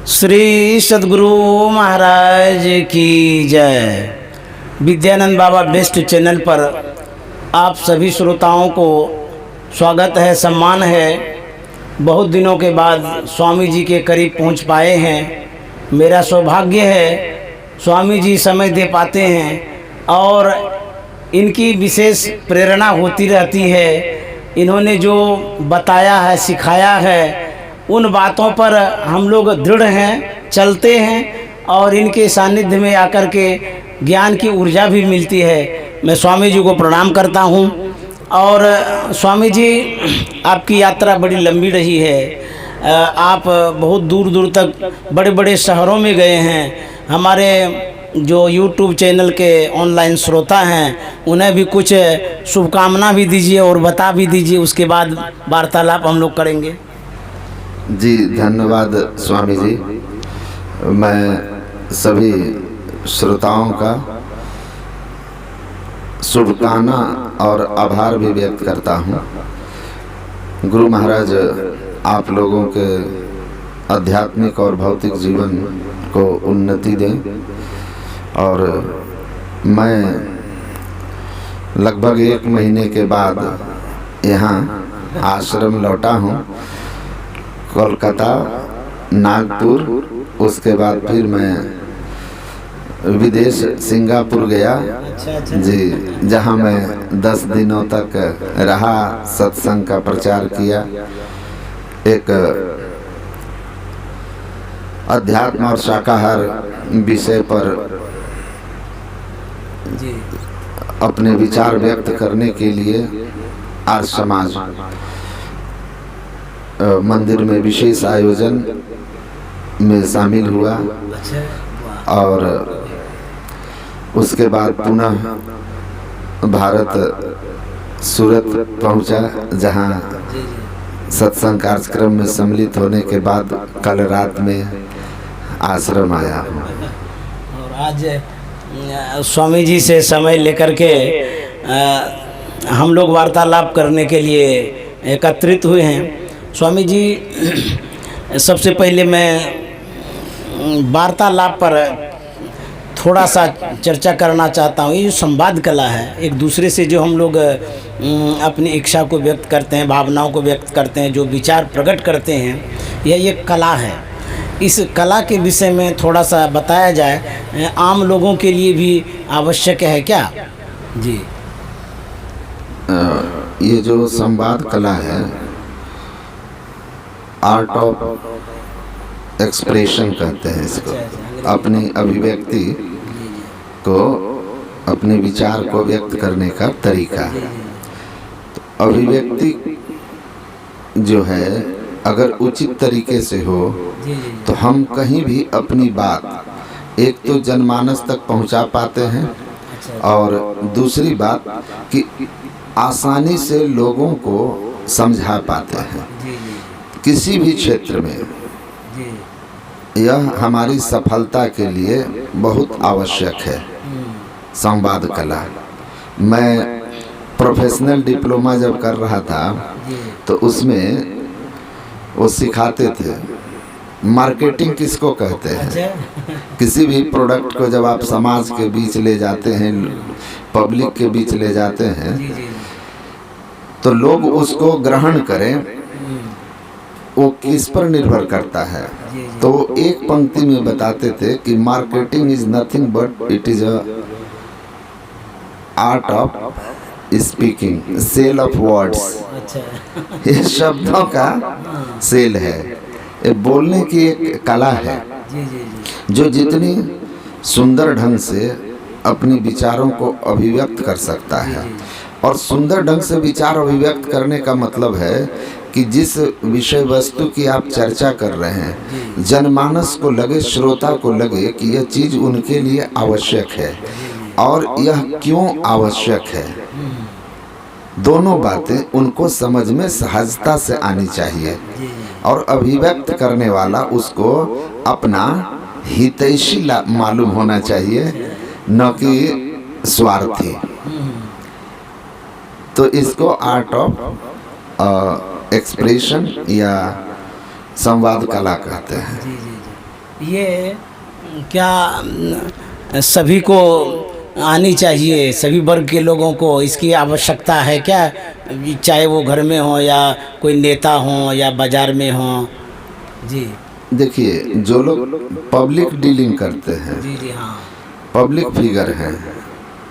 श्री सद्गुरु महाराज की जय। विद्यानंद बाबा best channel पर आप सभी श्रोताओं को स्वागत है, सम्मान है। बहुत दिनों के बाद स्वामी जी के करीब पहुंच पाए हैं। मेरा सौभाग्य है, स्वामी जी समय दे पाते हैं और इनकी विशेष प्रेरणा होती रहती है। इन्होंने जो बताया है, सिखाया है, उन बातों पर हम लोग दृढ़ हैं, चलते हैं और इनके सानिध्य में आकर के ज्ञान की ऊर्जा भी मिलती है। मैं स्वामी जी को प्रणाम करता हूं। और स्वामी जी, आपकी यात्रा बड़ी लंबी रही है। आप बहुत दूर दूर तक बड़े बड़े शहरों में गए हैं। हमारे जो YouTube चैनल के ऑनलाइन श्रोता हैं उन्हें भी कुछ शुभकामना भी दीजिए और बता भी दीजिए, उसके बाद वार्तालाप हम लोग करेंगे। जी धन्यवाद स्वामी जी। मैं सभी श्रोताओं का शुभकामना और आभार भी व्यक्त करता हूँ। गुरु महाराज आप लोगों के आध्यात्मिक और भौतिक जीवन को उन्नति दें। और मैं लगभग 1 महीने के बाद यहाँ आश्रम लौटा हूँ, कोलकाता, नागपुर। उसके बाद फिर मैं विदेश सिंगापुर गया। जी, जहाँ मैं 10 दिनों तक रहा, सत्संग का प्रचार किया। एक अध्यात्म और शाकाहार विषय पर अपने विचार व्यक्त करने के लिए आर्य समाज मंदिर में विशेष आयोजन में शामिल हुआ। और उसके बाद पुनः भारत सूरत पहुंचा, जहां सत्संग कार्यक्रम में सम्मिलित होने के बाद कल रात में आश्रम आया हूँ। और आज स्वामी जी से समय लेकर के हम लोग वार्तालाप करने के लिए एकत्रित हुए हैं। स्वामी जी, सबसे पहले मैं वार्तालाप पर थोड़ा सा चर्चा करना चाहता हूँ। ये जो संवाद कला है, एक दूसरे से जो हम लोग अपनी इच्छा को व्यक्त करते हैं, भावनाओं को व्यक्त करते हैं, जो विचार प्रकट करते हैं, यह एक कला है। इस कला के विषय में थोड़ा सा बताया जाए, आम लोगों के लिए भी आवश्यक है क्या? जी, ये जो संवाद कला है, आर्ट ऑफ एक्सप्रेशन कहते हैं इसको। अपनी अभिव्यक्ति को, अपने विचार को व्यक्त करने का तरीका है। तो अभिव्यक्ति जो है, अगर उचित तरीके से हो तो हम कहीं भी अपनी बात एक तो जनमानस तक पहुंचा पाते हैं, और दूसरी बात कि आसानी से लोगों को समझा पाते हैं। किसी भी क्षेत्र में यह हमारी सफलता के लिए बहुत आवश्यक है, संवाद कला। मैं प्रोफेशनल डिप्लोमा जब कर रहा था तो उसमें वो सिखाते थे मार्केटिंग किसको कहते हैं। किसी भी प्रोडक्ट को जब आप समाज के बीच ले जाते हैं, पब्लिक के बीच ले जाते हैं, तो लोग उसको ग्रहण करें, वो किस पर निर्भर करता है। तो वो एक पंक्ति में बताते थे कि marketing is nothing but it is a art of speaking, sell of words. ये शब्दों का सेल है, ये बोलने की एक कला है। जो जितनी सुंदर ढंग से अपने विचारों को अभिव्यक्त कर सकता है। और सुंदर ढंग से विचार अभिव्यक्त करने का मतलब है कि जिस विषय वस्तु की आप चर्चा कर रहे हैं, जनमानस को लगे, श्रोता को लगे कि यह चीज़ उनके लिए आवश्यक है, और यह क्यों आवश्यक है। दोनों बातें उनको समझ में सहजता से आनी चाहिए, और अभिव्यक्त करने वाला उसको अपना हितैषी मालूम होना चाहिए, न कि स्वार्थी। तो इसको आर्ट ऑफ एक्सप्रेशन या संवाद कला कहते हैं। ये क्या सभी को आनी चाहिए, सभी वर्ग के लोगों को इसकी आवश्यकता है क्या? चाहे वो घर में हो या कोई नेता हो या बाजार में हो। जी देखिए, जो लोग पब्लिक डीलिंग करते हैं, जी जी हाँ पब्लिक फिगर हैं,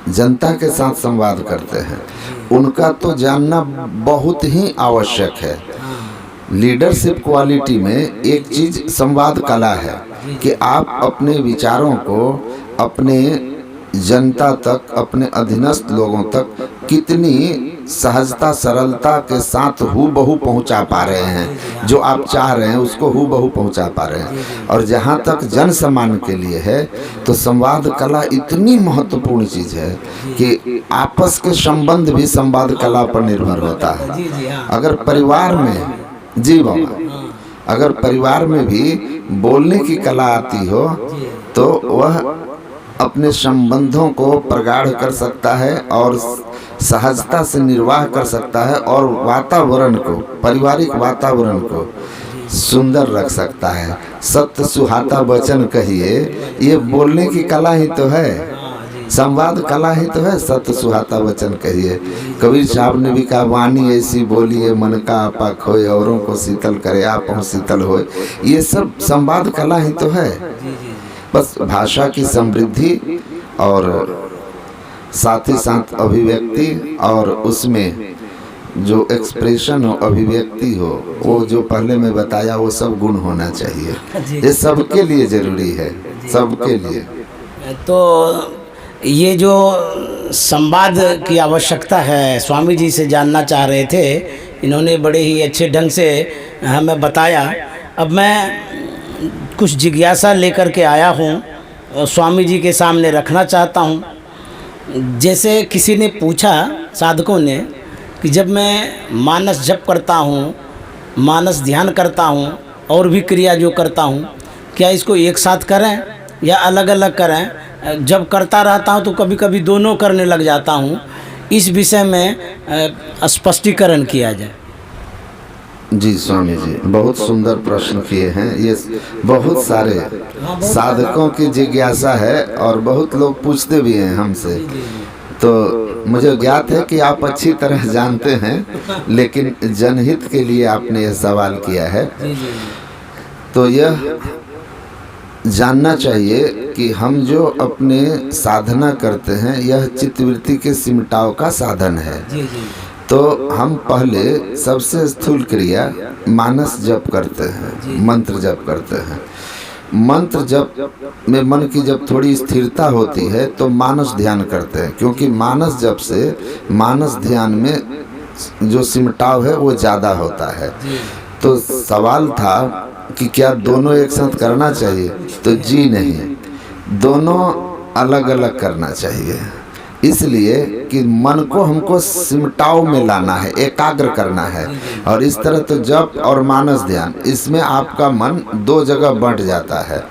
जनता के साथ संवाद करते हैं, उनका तो जानना बहुत ही आवश्यक है। लीडरशिप क्वालिटी में एक चीज संवाद कला है कि आप अपने विचारों को अपने जनता तक, अपने अधीनस्थ लोगों तक कितनी सहजता सरलता के साथ हूबहू पहुंचा पा रहे हैं। जो आप चाह रहे हैं उसको हूबहू पहुंचा पा रहे हैं। और जहां तक जन सम्मान के लिए है तो संवाद कला इतनी महत्वपूर्ण चीज है कि आपस के संबंध भी संवाद कला पर निर्भर होता है। अगर परिवार में, जी बाबा, अगर परिवार में भी बोलने की कला आती हो तो वह अपने संबंधों को प्रगाढ़ कर सकता है और सहजता से निर्वाह कर सकता है और वातावरण को, पारिवारिक वातावरण को सुंदर रख सकता है। सत्य सुहाता वचन कहिए, ये बोलने की कला ही तो है, संवाद कला ही तो है। सत्य सुहाता वचन कहिए। कबीर साहब ने भी कहा, वाणी ऐसी बोलिए मन का आपा खोए, औरों को शीतल करे आप शीतल होए। ये सब संवाद कला ही तो है। बस भाषा की समृद्धि और साथ ही साथ अभिव्यक्ति और उसमें जो एक्सप्रेशन हो, अभिव्यक्ति हो, वो जो पहले मैं बताया वो सब गुण होना चाहिए। ये सबके लिए जरूरी है, सबके लिए। तो ये जो संवाद की आवश्यकता है, स्वामी जी से जानना चाह रहे थे, इन्होंने बड़े ही अच्छे ढंग से हमें बताया। अब मैं कुछ जिज्ञासा लेकर के आया हूँ, स्वामी जी के सामने रखना चाहता हूँ। जैसे किसी ने पूछा, साधकों ने, कि जब मैं मानस जप करता हूँ, मानस ध्यान करता हूँ और भी क्रिया जो करता हूँ, क्या इसको एक साथ करें या अलग अलग करें? जब करता रहता हूँ तो कभी कभी दोनों करने लग जाता हूँ। इस विषय में स्पष्टीकरण किया जाए। जी स्वामी जी, बहुत सुंदर प्रश्न किए हैं। ये बहुत सारे साधकों की जिज्ञासा है और बहुत लोग पूछते भी हैं हमसे। तो मुझे ज्ञात है कि आप अच्छी तरह जानते हैं, लेकिन जनहित के लिए आपने यह सवाल किया है। तो यह जानना चाहिए कि हम जो अपने साधना करते हैं यह चित्तवृत्ति के सिमटाव का साधन है। तो हम पहले सबसे स्थूल क्रिया मानस जप करते हैं, मंत्र जप करते हैं। मंत्र जप में मन की जब थोड़ी स्थिरता होती है तो मानस ध्यान करते हैं, क्योंकि मानस जप से मानस ध्यान में जो सिमटाव है वो ज़्यादा होता है। तो सवाल था कि क्या दोनों एक साथ करना चाहिए? तो जी नहीं, दोनों अलग अलग करना चाहिए। इसलिए कि मन को हमको सिमटाव में लाना है, एकाग्र करना है। और इस तरह तो जप और मानस ध्यान, इसमें आपका मन दो जगह बंट जाता है।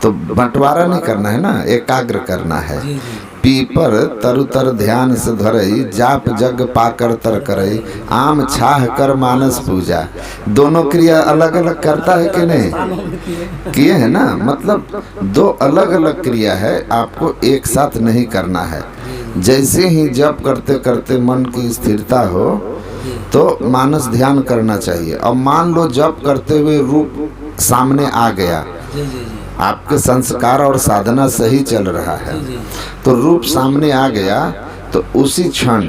तो बंटवारा नहीं करना है ना, एकाग्र करना है। पीपर तरुतर ध्यान से धरई, जाप जग पाकर तर करई, आम छाह कर मानस पूजा। दोनों क्रिया अलग अलग करता है कि नहीं? किए है ना। मतलब दो अलग अलग क्रिया है, आपको एक साथ नहीं करना है। जैसे ही जप करते करते मन की स्थिरता हो तो मानस ध्यान करना चाहिए। अब मान लो जप करते हुए रूप सामने आ गया, आपके संस्कार और साधना सही चल रहा है, तो रूप सामने आ गया तो उसी क्षण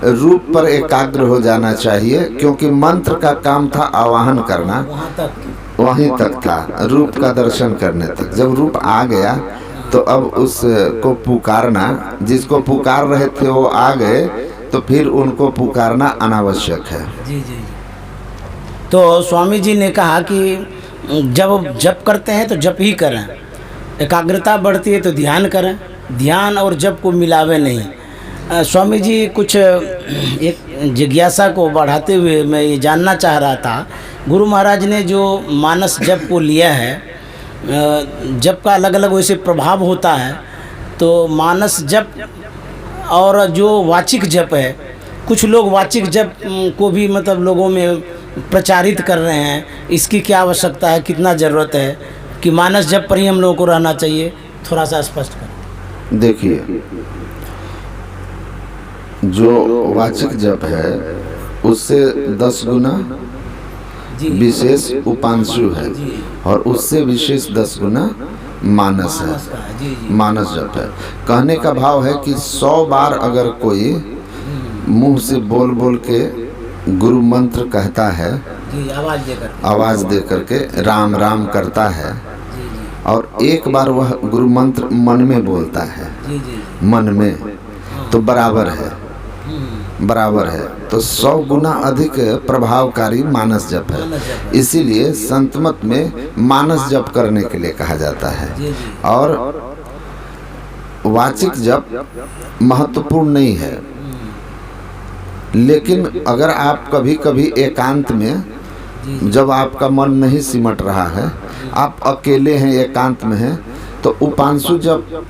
रूप पर एकाग्र हो जाना चाहिए, क्योंकि मंत्र का काम था आवाहन करना, वहीं तक था, रूप का दर्शन करने तक। जब रूप आ गया तो अब उसको पुकारना, जिसको पुकार रहे थे वो आ गए, तो फिर उनको पुकारना अनावश्यक है। जी जी। तो स्वामी जी ने कहा कि जब जप करते हैं तो जप ही करें, एकाग्रता बढ़ती है तो ध्यान करें, ध्यान और जप को मिलावे नहीं। स्वामी जी कुछ एक जिज्ञासा को बढ़ाते हुए मैं ये जानना चाह रहा था, गुरु महाराज ने जो मानस जप को लिया है, जप का अलग अलग वैसे प्रभाव होता है, तो मानस जप और जो वाचिक जप है, कुछ लोग वाचिक जप को भी मतलब लोगों में प्रचारित कर रहे हैं। इसकी क्या आवश्यकता है, कितना ज़रूरत है, कि मानस जप पर ही हम लोगों को रहना चाहिए, थोड़ा सा स्पष्ट करें। देखिए, जो वाचिक जप है उससे 10 गुना विशेष उपांशु है और उससे विशेष 10 गुना मानस है। मानस जप है। कहने का भाव है कि 100 बार अगर कोई मुंह से बोल बोल के गुरु मंत्र कहता है, आवाज दे करके राम राम करता है, और एक बार वह गुरु मंत्र मन में बोलता है, मन में, तो बराबर है, बराबर है। तो 100 गुना अधिक प्रभावकारी मानस जप है। इसीलिए संत मत में मानस जप करने के लिए कहा जाता है। और वाचिक जप महत्वपूर्ण नहीं है, लेकिन अगर आप कभी कभी एकांत में, जब आपका मन नहीं सिमट रहा है, आप अकेले हैं, एकांत में हैं, तो उपांशु जप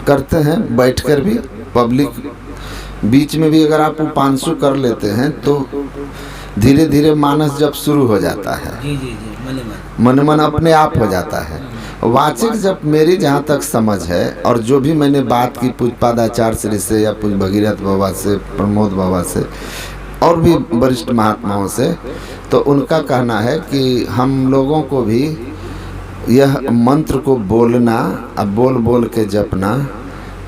करते हैं बैठकर भी, पब्लिक बीच में भी अगर आप उपांशु कर लेते हैं तो धीरे धीरे मानस जप शुरू हो जाता है। मन मन अपने आप हो जाता है। वाचिक जप मेरी जहाँ तक समझ है, और जो भी मैंने बात की पूज्यपाद आचार्य श्री से या पूज्य भगीरथ बाबा से, प्रमोद बाबा से और भी वरिष्ठ महात्माओं से, तो उनका कहना है कि हम लोगों को भी यह मंत्र को बोलना, अब बोल बोल के जपना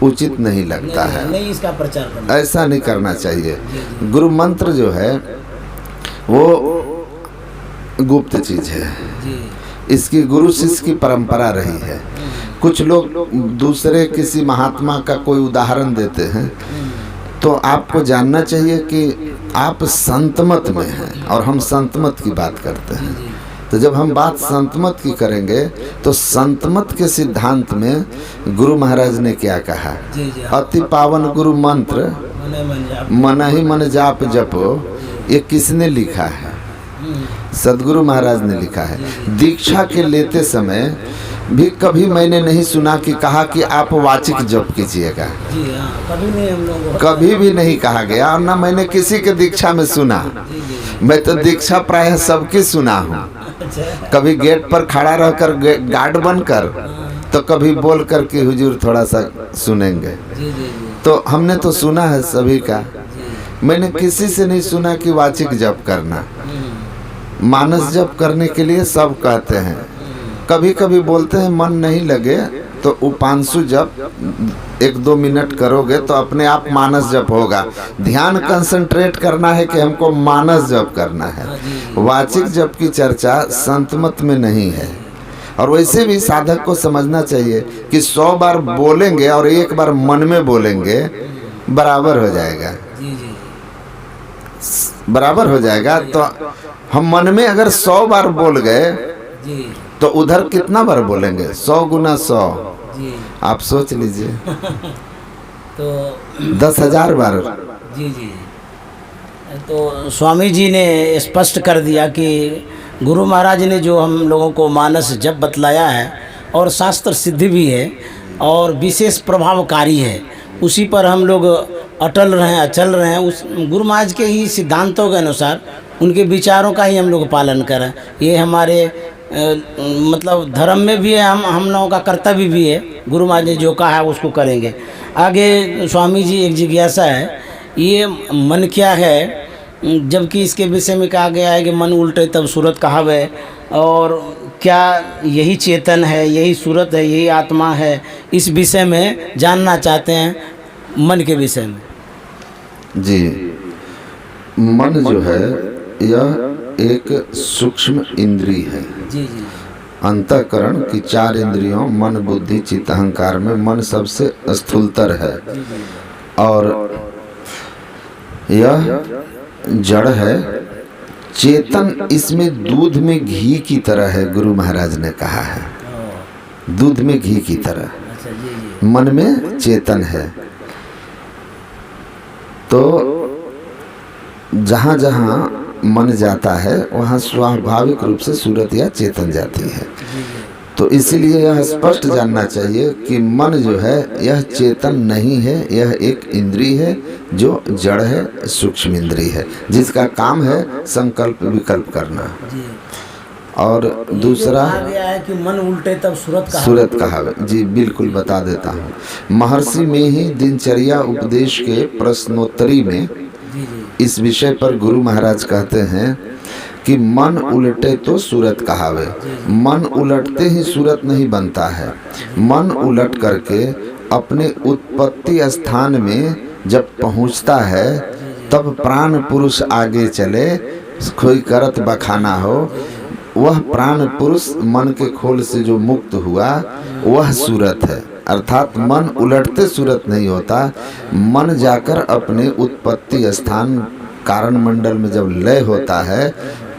उचित नहीं लगता है। नहीं इसका प्रचार करना, ऐसा नहीं करना चाहिए। गुरु मंत्र जो है वो गुप्त चीज है, इसकी गुरु शिष्य की परंपरा रही है। कुछ लोग दूसरे किसी महात्मा का कोई उदाहरण देते हैं, तो आपको जानना चाहिए कि आप संतमत में हैं और हम संतमत की बात करते हैं। तो जब हम बात संतमत की करेंगे तो संतमत के सिद्धांत में गुरु महाराज ने क्या कहा, अति पावन गुरु मंत्र मन ही मन जाप जपो, ये किसने लिखा है? सदगुरु महाराज ने लिखा है। दीक्षा के लेते समय भी कभी मैंने नहीं सुना कि कहा कि आप वाचिक जप कीजिएगा, कभी भी नहीं कहा गया, और ना मैंने किसी के दीक्षा में सुना। मैं तो दीक्षा प्रायः सबकी सुना हूँ, कभी गेट पर खड़ा रहकर गार्ड बनकर, तो कभी बोल कर कि हुजूर थोड़ा सा सुनेंगे। तो हमने तो सुना है सभी का, मैंने किसी से नहीं सुना कि वाचिक जप करना। मानस जप करने के लिए सब कहते हैं, कभी कभी बोलते हैं मन नहीं लगे तो उपांशु जप 1-2 मिनट करोगे तो अपने आप मानस जप होगा। ध्यान कंसंट्रेट करना है कि हमको मानस जप करना है। वाचिक जप की चर्चा संतमत में नहीं है। और वैसे भी साधक को समझना चाहिए कि 100 बार बोलेंगे और 1 बार मन में बोलेंगे, बराबर हो जाएगा, बराबर हो जाएगा। तो हम मन में अगर 100 बार बोल गए तो उधर कितना बार बोलेंगे? 100 गुना 100, आप सोच लीजिए तो 10,000 बार। जी। तो स्वामी जी ने स्पष्ट कर दिया कि गुरु महाराज ने जो हम लोगों को मानस जप बतलाया है और शास्त्र सिद्धि भी है और विशेष प्रभावकारी है, उसी पर हम लोग अटल रहे हैं, अचल रहे हैं। उस गुरु महाराज के ही सिद्धांतों के अनुसार, उनके विचारों का ही हम लोग पालन करें। ये हमारे मतलब धर्म में भी है, हम लोगों का कर्तव्य भी है। गुरु महाराज ने जो कहा है उसको करेंगे। आगे स्वामी जी एक जिज्ञासा है, ये मन क्या है, जबकि इसके विषय में कहा गया है कि मन उल्टे तब सूरत कहावे, और क्या यही चेतन है, यही सूरत है, यही आत्मा है? इस विषय में जानना चाहते हैं, मन के विषय में। जी, मन जो है यह एक सूक्ष्म इंद्री है। जी। अंतःकरण की 4 इंद्रियों मन बुद्धि चित्त अहंकार में मन सबसे स्थूलतर है और यह जड़ है। चेतन इसमें दूध में घी की तरह है, गुरु महाराज ने कहा है, दूध में घी की तरह मन में चेतन है। तो जहाँ जहाँ मन जाता है वहाँ स्वाभाविक रूप से सूरत या चेतन जाती है। तो इसलिए यह स्पष्ट जानना चाहिए कि मन जो है यह चेतन नहीं है, यह एक इंद्री है जो जड़ है, सूक्ष्म इंद्री है, जिसका काम है संकल्प विकल्प करना। और दूसरा कहा गया है कि मन उल्टे तब सूरत कहावे। जी बिल्कुल बता देता हूँ। महर्षि में ही दिनचर्या उपदेश के प्रश्नोत्तरी में इस विषय पर गुरु महाराज कहते हैं कि मन उलटे तो सूरत कहावे। मन उलटते ही सूरत नहीं बनता है। मन उलट करके अपने उत्पत्ति स्थान में जब पहुंचता है तब प्राण पुरुष आगे चले, कोई करत बखाना हो, वह प्राण पुरुष मन के खोल से जो मुक्त हुआ वह सूरत है। अर्थात मन उलटते सूरत नहीं होता, मन जाकर अपने उत्पत्ति स्थान कारण मंडल में जब लय होता है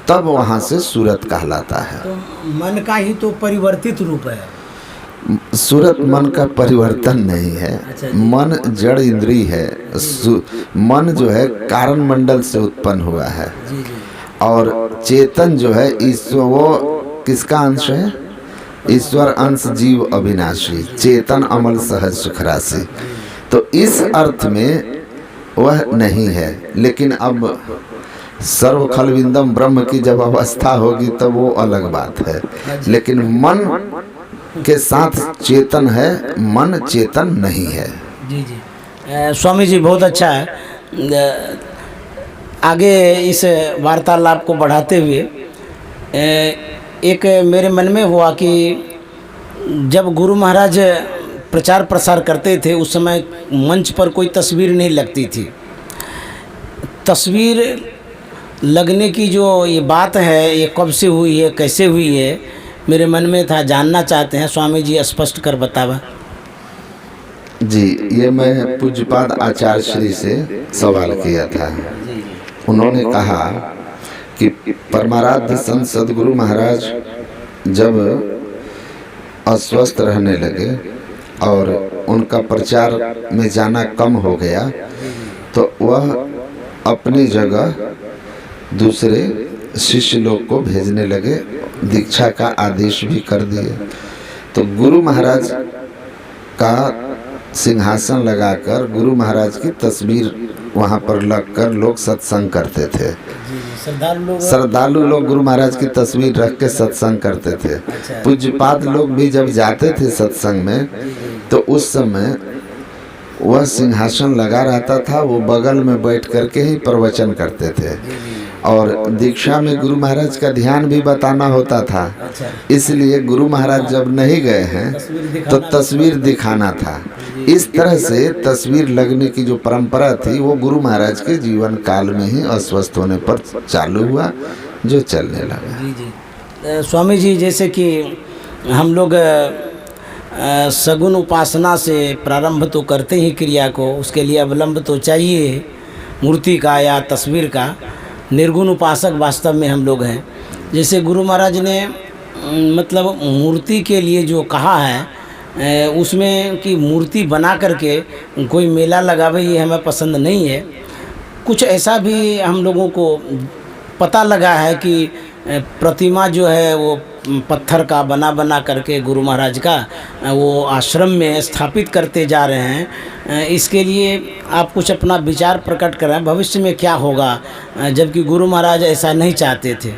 तब वहाँ से सूरत कहलाता है। तो मन का ही तो परिवर्तित रूप है। सूरत मन का परिवर्तन नहीं है। मन जड़ इंद्रिय है। मन जो है कारण मंडल से उत्पन्न हुआ है और चेतन जो है ईश्वर, वो किसका अंश है? ईश्वर अंश जीव अविनाशी, चेतन अमल सहज सुखराशि। तो इस अर्थ में वह नहीं है। लेकिन अब सर्व खलविंदम ब्रह्म की जब अवस्था होगी तब वो अलग बात है। लेकिन मन के साथ चेतन है, मन चेतन नहीं है। जी जी स्वामी जी बहुत अच्छा है। आगे इस वार्तालाप को बढ़ाते हुए एक मेरे मन में हुआ कि जब गुरु महाराज प्रचार प्रसार करते थे उस समय मंच पर कोई तस्वीर नहीं लगती थी। तस्वीर लगने की जो ये बात है ये कब से हुई है, कैसे हुई है, मेरे मन में था, जानना चाहते हैं। स्वामी जी स्पष्ट कर बतावा। जी, ये मैं पूज्यपाद आचार्य श्री से सवाल किया था। उन्होंने कहा कि परमाराध्य संत सदगुरु महाराज जब अस्वस्थ रहने लगे और उनका प्रचार में जाना कम हो गया तो वह अपनी जगह दूसरे शिष्य लोग को भेजने लगे, दीक्षा का आदेश भी कर दिए। तो गुरु महाराज का सिंहासन लगाकर गुरु महाराज की तस्वीर वहाँ पर लगकर लोग सत्संग करते थे। श्रद्धालु लोग गुरु महाराज की तस्वीर रख के सत्संग करते थे। पूज्यपाद लोग भी जब जाते थे सत्संग में तो उस समय वह सिंहासन लगा रहता था, वो बगल में बैठ करके ही प्रवचन करते थे और दीक्षा में गुरु महाराज का ध्यान भी बताना होता था। इसलिए गुरु महाराज जब नहीं गए हैं तो तस्वीर दिखाना था। इस तरह से तस्वीर लगने की जो परंपरा थी वो गुरु महाराज के जीवन काल में ही अस्वस्थ होने पर चालू हुआ, जो चलने लगा। जी जी स्वामी जी, जैसे कि हम लोग सगुण उपासना से प्रारंभ तो करते ही क्रिया को, उसके लिए अवलंब तो चाहिए मूर्ति का या तस्वीर का। निर्गुण उपासक वास्तव में हम लोग हैं। जैसे गुरु महाराज ने मतलब मूर्ति के लिए जो कहा है उसमें कि मूर्ति बना करके कोई मेला लगावे, ये हमें पसंद नहीं है। कुछ ऐसा भी हम लोगों को पता लगा है कि प्रतिमा जो है वो पत्थर का बना करके गुरु महाराज का वो आश्रम में स्थापित करते जा रहे हैं। इसके लिए आप कुछ अपना विचार प्रकट करें, भविष्य में क्या होगा, जबकि गुरु महाराज ऐसा नहीं चाहते थे।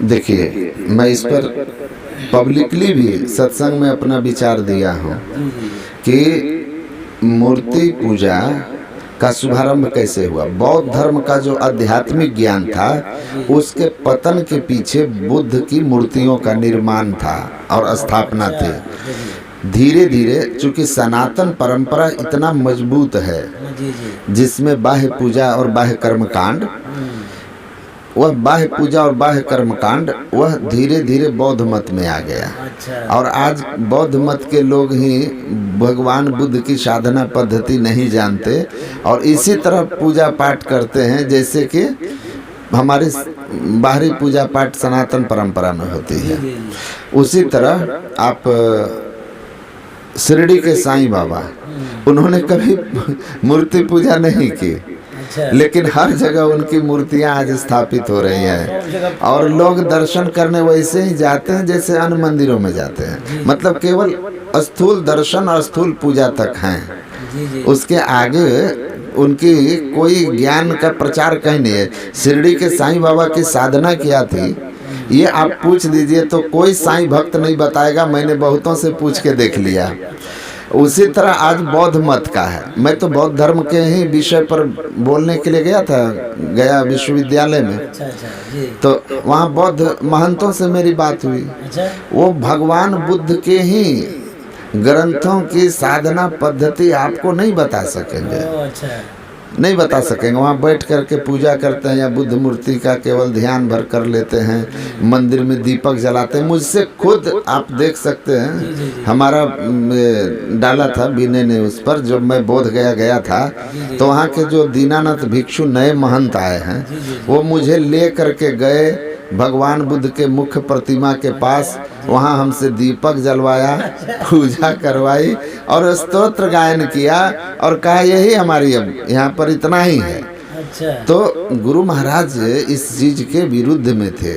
देखिए, मैं इस पर पब्लिकली भी सत्संग में अपना विचार दिया हूँ कि मूर्ति पूजा का शुभारंभ कैसे हुआ। बौद्ध धर्म का जो आध्यात्मिक ज्ञान था उसके पतन के पीछे बुद्ध की मूर्तियों का निर्माण था और स्थापना थी। धीरे धीरे चूंकि सनातन परंपरा इतना मजबूत है जिसमें बाह्य पूजा और बाह्य कर्मकांड, वह बाह्य पूजा और बाह्य कर्मकांड वह धीरे धीरे बौद्ध मत में आ गया। और आज बौद्ध मत के लोग ही भगवान बुद्ध की साधना पद्धति नहीं जानते और इसी तरह पूजा पाठ करते हैं जैसे कि हमारी बाहरी पूजा पाठ सनातन परंपरा में होती है। उसी तरह आप शिरडी के साईं बाबा, उन्होंने कभी मूर्ति पूजा नहीं की, लेकिन हर जगह उनकी मूर्तियां आज स्थापित हो रही हैं और लोग दर्शन करने वैसे ही जाते हैं जैसे अन्य मंदिरों में जाते हैं। मतलब केवल स्थूल दर्शन और स्थूल पूजा तक हैं, उसके आगे उनकी कोई ज्ञान का प्रचार कहीं नहीं है। शिरडी के साईं बाबा की साधना क्या थी ये आप पूछ दीजिए तो कोई साईं भक्त नहीं बताएगा, मैंने बहुतों से पूछ के देख लिया। उसी तरह आज बौद्ध मत का है। मैं तो बौद्ध धर्म के ही विषय पर बोलने के लिए गया था, गया विश्वविद्यालय में। अच्छा जी। तो वहाँ बौद्ध महंतों से मेरी बात हुई। अच्छा। वो भगवान बुद्ध के ही ग्रंथों की साधना पद्धति आपको नहीं बता सकेंगे। अच्छा। नहीं बता सकेंगे। वहाँ बैठ करके पूजा करते हैं या बुद्ध मूर्ति का केवल ध्यान भर कर लेते हैं, मंदिर में दीपक जलाते हैं। मुझसे खुद आप देख सकते हैं, हमारा डाला था बीने ने उस पर, जब मैं बोध गया था तो वहाँ के जो दीनानाथ भिक्षु नए महंत आए हैं, वो मुझे ले करके गए भगवान बुद्ध के मुख्य प्रतिमा के पास। वहाँ हमसे दीपक जलवाया, पूजा करवाई और स्तोत्र गायन किया और कहा यही हमारी अब यहाँ पर इतना ही है। अच्छा। तो गुरु महाराज इस चीज के विरुद्ध में थे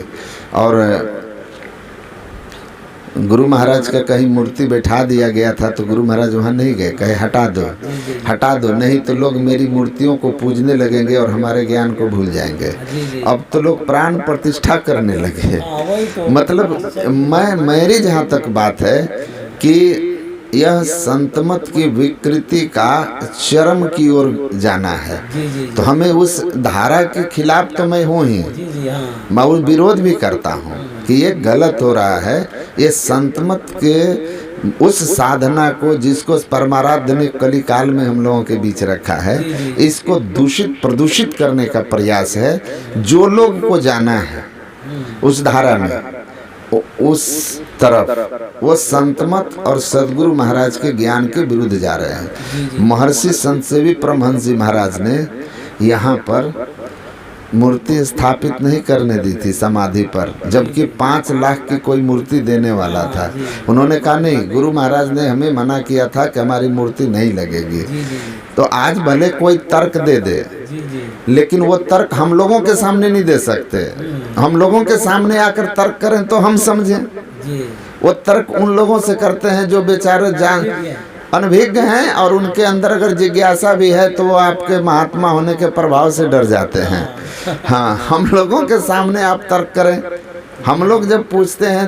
और गुरु महाराज का कहीं मूर्ति बैठा दिया गया था तो गुरु महाराज वहाँ नहीं गए, कहे हटा दो, हटा दो, नहीं तो लोग मेरी मूर्तियों को पूजने लगेंगे और हमारे ज्ञान को भूल जाएंगे। अब तो लोग प्राण प्रतिष्ठा करने लगे। मतलब मेरी जहाँ तक बात है कि यह संतमत की विकृति का चरम की ओर जाना है। तो हमें उस धारा के खिलाफ तो मैं हूँ ही, मैं वो विरोध भी करता हूँ कि ये गलत हो रहा है। ये संतमत के उस साधना को जिसको परमाराध्य ने कली काल में हम लोगों के बीच रखा है, इसको दूषित प्रदूषित करने का प्रयास है। जो लोग को जाना है उस धारा में, उस तरफ, वो संतमत और सदगुरु महाराज के ज्ञान के विरुद्ध जा रहे हैं। महर्षि संत सेवी परमहंस जी महाराज ने यहाँ पर मूर्ति स्थापित नहीं करने दी थी समाधि पर, जबकि 5 लाख की कोई मूर्ति देने वाला था। उन्होंने कहा नहीं, गुरु महाराज ने हमें मना किया था कि हमारी मूर्ति नहीं लगेगी। तो आज भले कोई तर्क दे दे, लेकिन वो तर्क हम लोगों के सामने नहीं दे सकते। हम लोगों के सामने आकर तर्क करें तो हम समझें। वो तर्क उन लोगों से करते हैं जो बेचारे जान अनभिज्ञ हैं और उनके अंदर अगर जिज्ञासा भी है तो वो आपके महात्मा होने के प्रभाव से डर जाते हैं। हाँ, हम लोगों के सामने आप तर्क करें, हम लोग जब पूछते हैं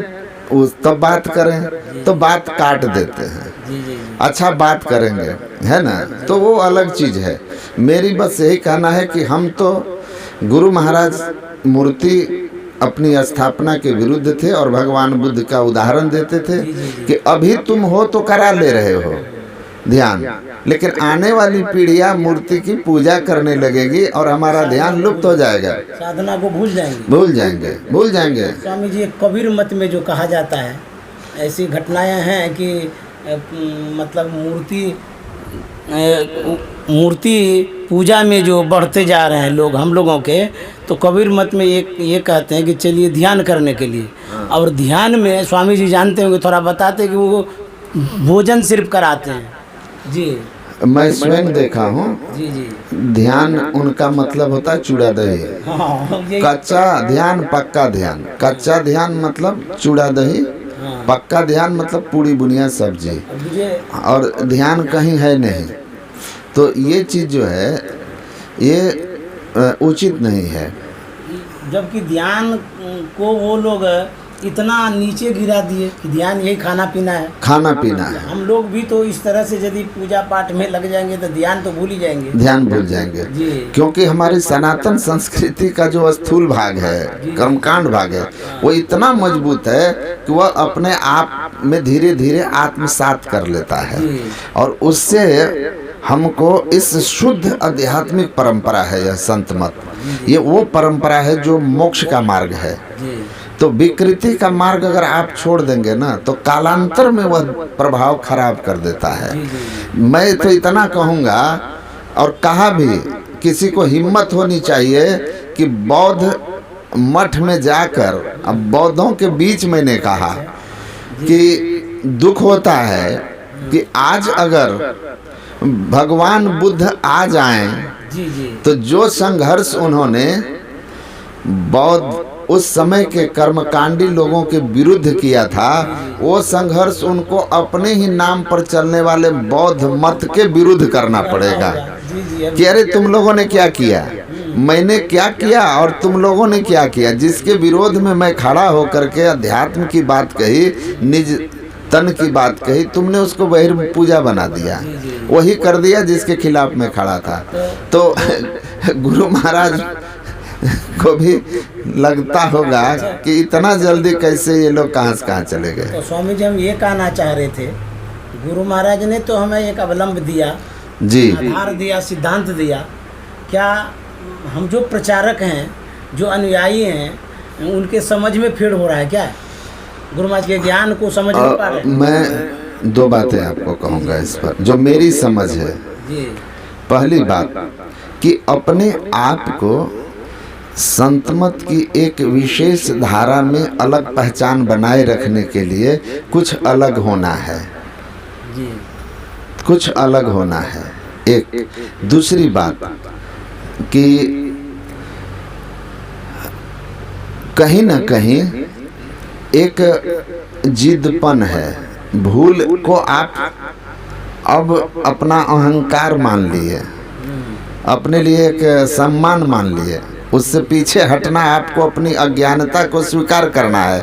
तब बात करें तो बात काट देते हैं। अच्छा बात करेंगे, है ना, तो वो अलग चीज़ है। मेरी बस यही कहना है कि हम तो गुरु महाराज मूर्ति अपनी स्थापना के विरुद्ध थे और भगवान बुद्ध का उदाहरण देते थे कि अभी तुम हो तो करा ले रहे हो ध्यान, लेकिन आने वाली पीढ़ियां मूर्ति की पूजा करने लगेगी और हमारा ध्यान लुप्त हो जाएगा, साधना को भूल जाएंगे। स्वामी जी, कबीर मत में जो कहा जाता है, ऐसी घटनाएं हैं कि मतलब मूर्ति पूजा में जो बढ़ते जा रहे हैं लोग, हम लोगों के, तो कबीर मत में ये कहते हैं कि चलिए ध्यान करने के लिए। और ध्यान में स्वामी जी जानते होंगे, थोड़ा बताते हैं कि वो भोजन सिर्फ कराते हैं। जी, मैं स्वयं देखा हूँ। जी। ध्यान उनका मतलब होता है चूड़ा दही। कच्चा ध्यान, पक्का ध्यान। कच्चा ध्यान मतलब चूड़ा दही, पक्का ध्यान मतलब पूरी बुनिया सब्जी, और ध्यान कहीं है नहीं। तो ये चीज़ जो है ये उचित नहीं है। जबकि ध्यान को वो लोग इतना नीचे गिरा दिए कि ध्यान यही खाना पीना है। हम लोग भी तो इस तरह से यदि पूजा पाठ में लग जाएंगे तो ध्यान तो भूल ही जाएंगे। क्योंकि हमारी सनातन संस्कृति का जो स्थूल भाग है, कर्मकांड भाग है, वो इतना मजबूत है कि वह अपने आप में धीरे धीरे आत्मसात कर लेता है और उससे हमको इस शुद्ध आध्यात्मिक परंपरा है यह संत मत, ये वो परंपरा है जो मोक्ष का मार्ग है। तो विकृति का मार्ग अगर आप छोड़ देंगे ना तो कालांतर में वह प्रभाव खराब कर देता है। मैं तो इतना कहूँगा, और कहा भी, किसी को हिम्मत होनी चाहिए कि बौद्ध मठ में जाकर, अब बौद्धों के बीच मैंने कहा कि दुख होता है कि आज अगर भगवान बुद्ध आ जाएं तो जो संघर्ष उन्होंने बौद्ध उस समय के कर्मकांडी लोगों के विरुद्ध किया था, वो संघर्ष उनको अपने ही नाम पर चलने वाले बौद्ध मत के विरुद्ध करना पड़ेगा कि अरे तुम लोगों ने क्या किया, मैंने क्या किया और तुम लोगों ने क्या किया। जिसके विरोध में मैं खड़ा होकर के अध्यात्म की बात कही, निज तन की बात कही, तुमने उसको बहिर्पूजा बना दिया, वही कर दिया जिसके खिलाफ मैं खड़ा था। तो गुरु महाराज को भी लगता होगा कि इतना जल्दी कैसे ये लोग कहाँ से कहाँ चले गए। तो स्वामी जी हम ये कहना चाह रहे थे, गुरु महाराज ने तो हमें एक अवलंब दिया, जी, आधार दिया, सिद्धांत दिया। क्या हम जो प्रचारक हैं, जो अनुयायी हैं, उनके समझ में फेड हो रहा है क्या? गुरु महाराज के ज्ञान को समझ नहीं पा रहे? मैं दो बातें आपको कहूँगा इस पर, जो मेरी समझ है। जी। पहली बात कि अपने आप को संत मत की एक विशेष धारा में अलग पहचान बनाए रखने के लिए कुछ अलग होना है, जी, कुछ अलग होना है। एक दूसरी बात कि कहीं ना कहीं एक जिद्दपन है। भूल को आप अब अपना अहंकार मान लिए, अपने लिए एक सम्मान मान लिए। उससे पीछे हटना, आपको अपनी अज्ञानता को स्वीकार करना है।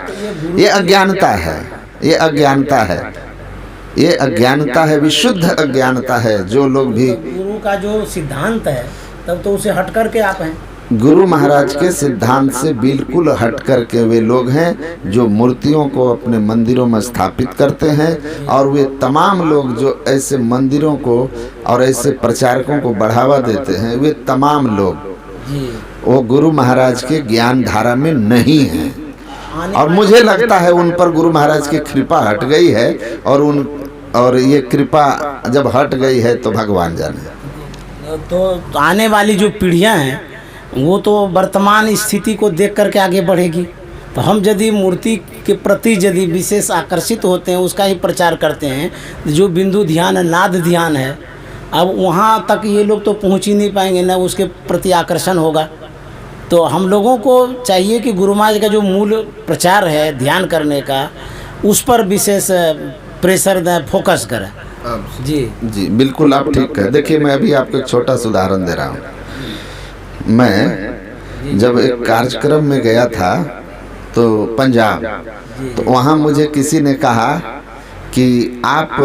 ये अज्ञानता है, ये अज्ञानता है, ये अज्ञानता है, विशुद्ध अज्ञानता है। जो लोग भी गुरु का जो सिद्धांत है तब तो उसे हट करके आप हैं। गुरु महाराज के सिद्धांत से बिल्कुल हट करके वे लोग हैं जो मूर्तियों को अपने मंदिरों में स्थापित करते हैं। और वे तमाम लोग जो ऐसे मंदिरों को और ऐसे प्रचारकों को बढ़ावा देते हैं, वे तमाम लोग वो गुरु महाराज के ज्ञान धारा में नहीं हैं। और मुझे लगता है उन पर गुरु महाराज की कृपा हट गई है, और ये कृपा जब हट गई है तो भगवान जाने। तो आने वाली जो पीढ़ियां हैं वो तो वर्तमान स्थिति को देख करके आगे बढ़ेगी। तो हम यदि मूर्ति के प्रति यदि विशेष आकर्षित होते हैं, उसका ही प्रचार करते हैं, जो बिंदु ध्यान है, नाद ध्यान है, अब वहाँ तक ये लोग तो पहुँच ही नहीं पाएंगे, ना उसके प्रति आकर्षण होगा। तो हम लोगों को चाहिए कि गुरु महाराज का जो मूल प्रचार है ध्यान करने का, उस पर विशेष प्रेशर दें, फोकस करें। जी जी, बिल्कुल आप ठीक है। देखिए, मैं अभी आपको एक छोटा सा उदाहरण दे रहा हूँ। मैं जब एक कार्यक्रम में गया था तो पंजाब, तो वहाँ मुझे किसी ने कहा कि आप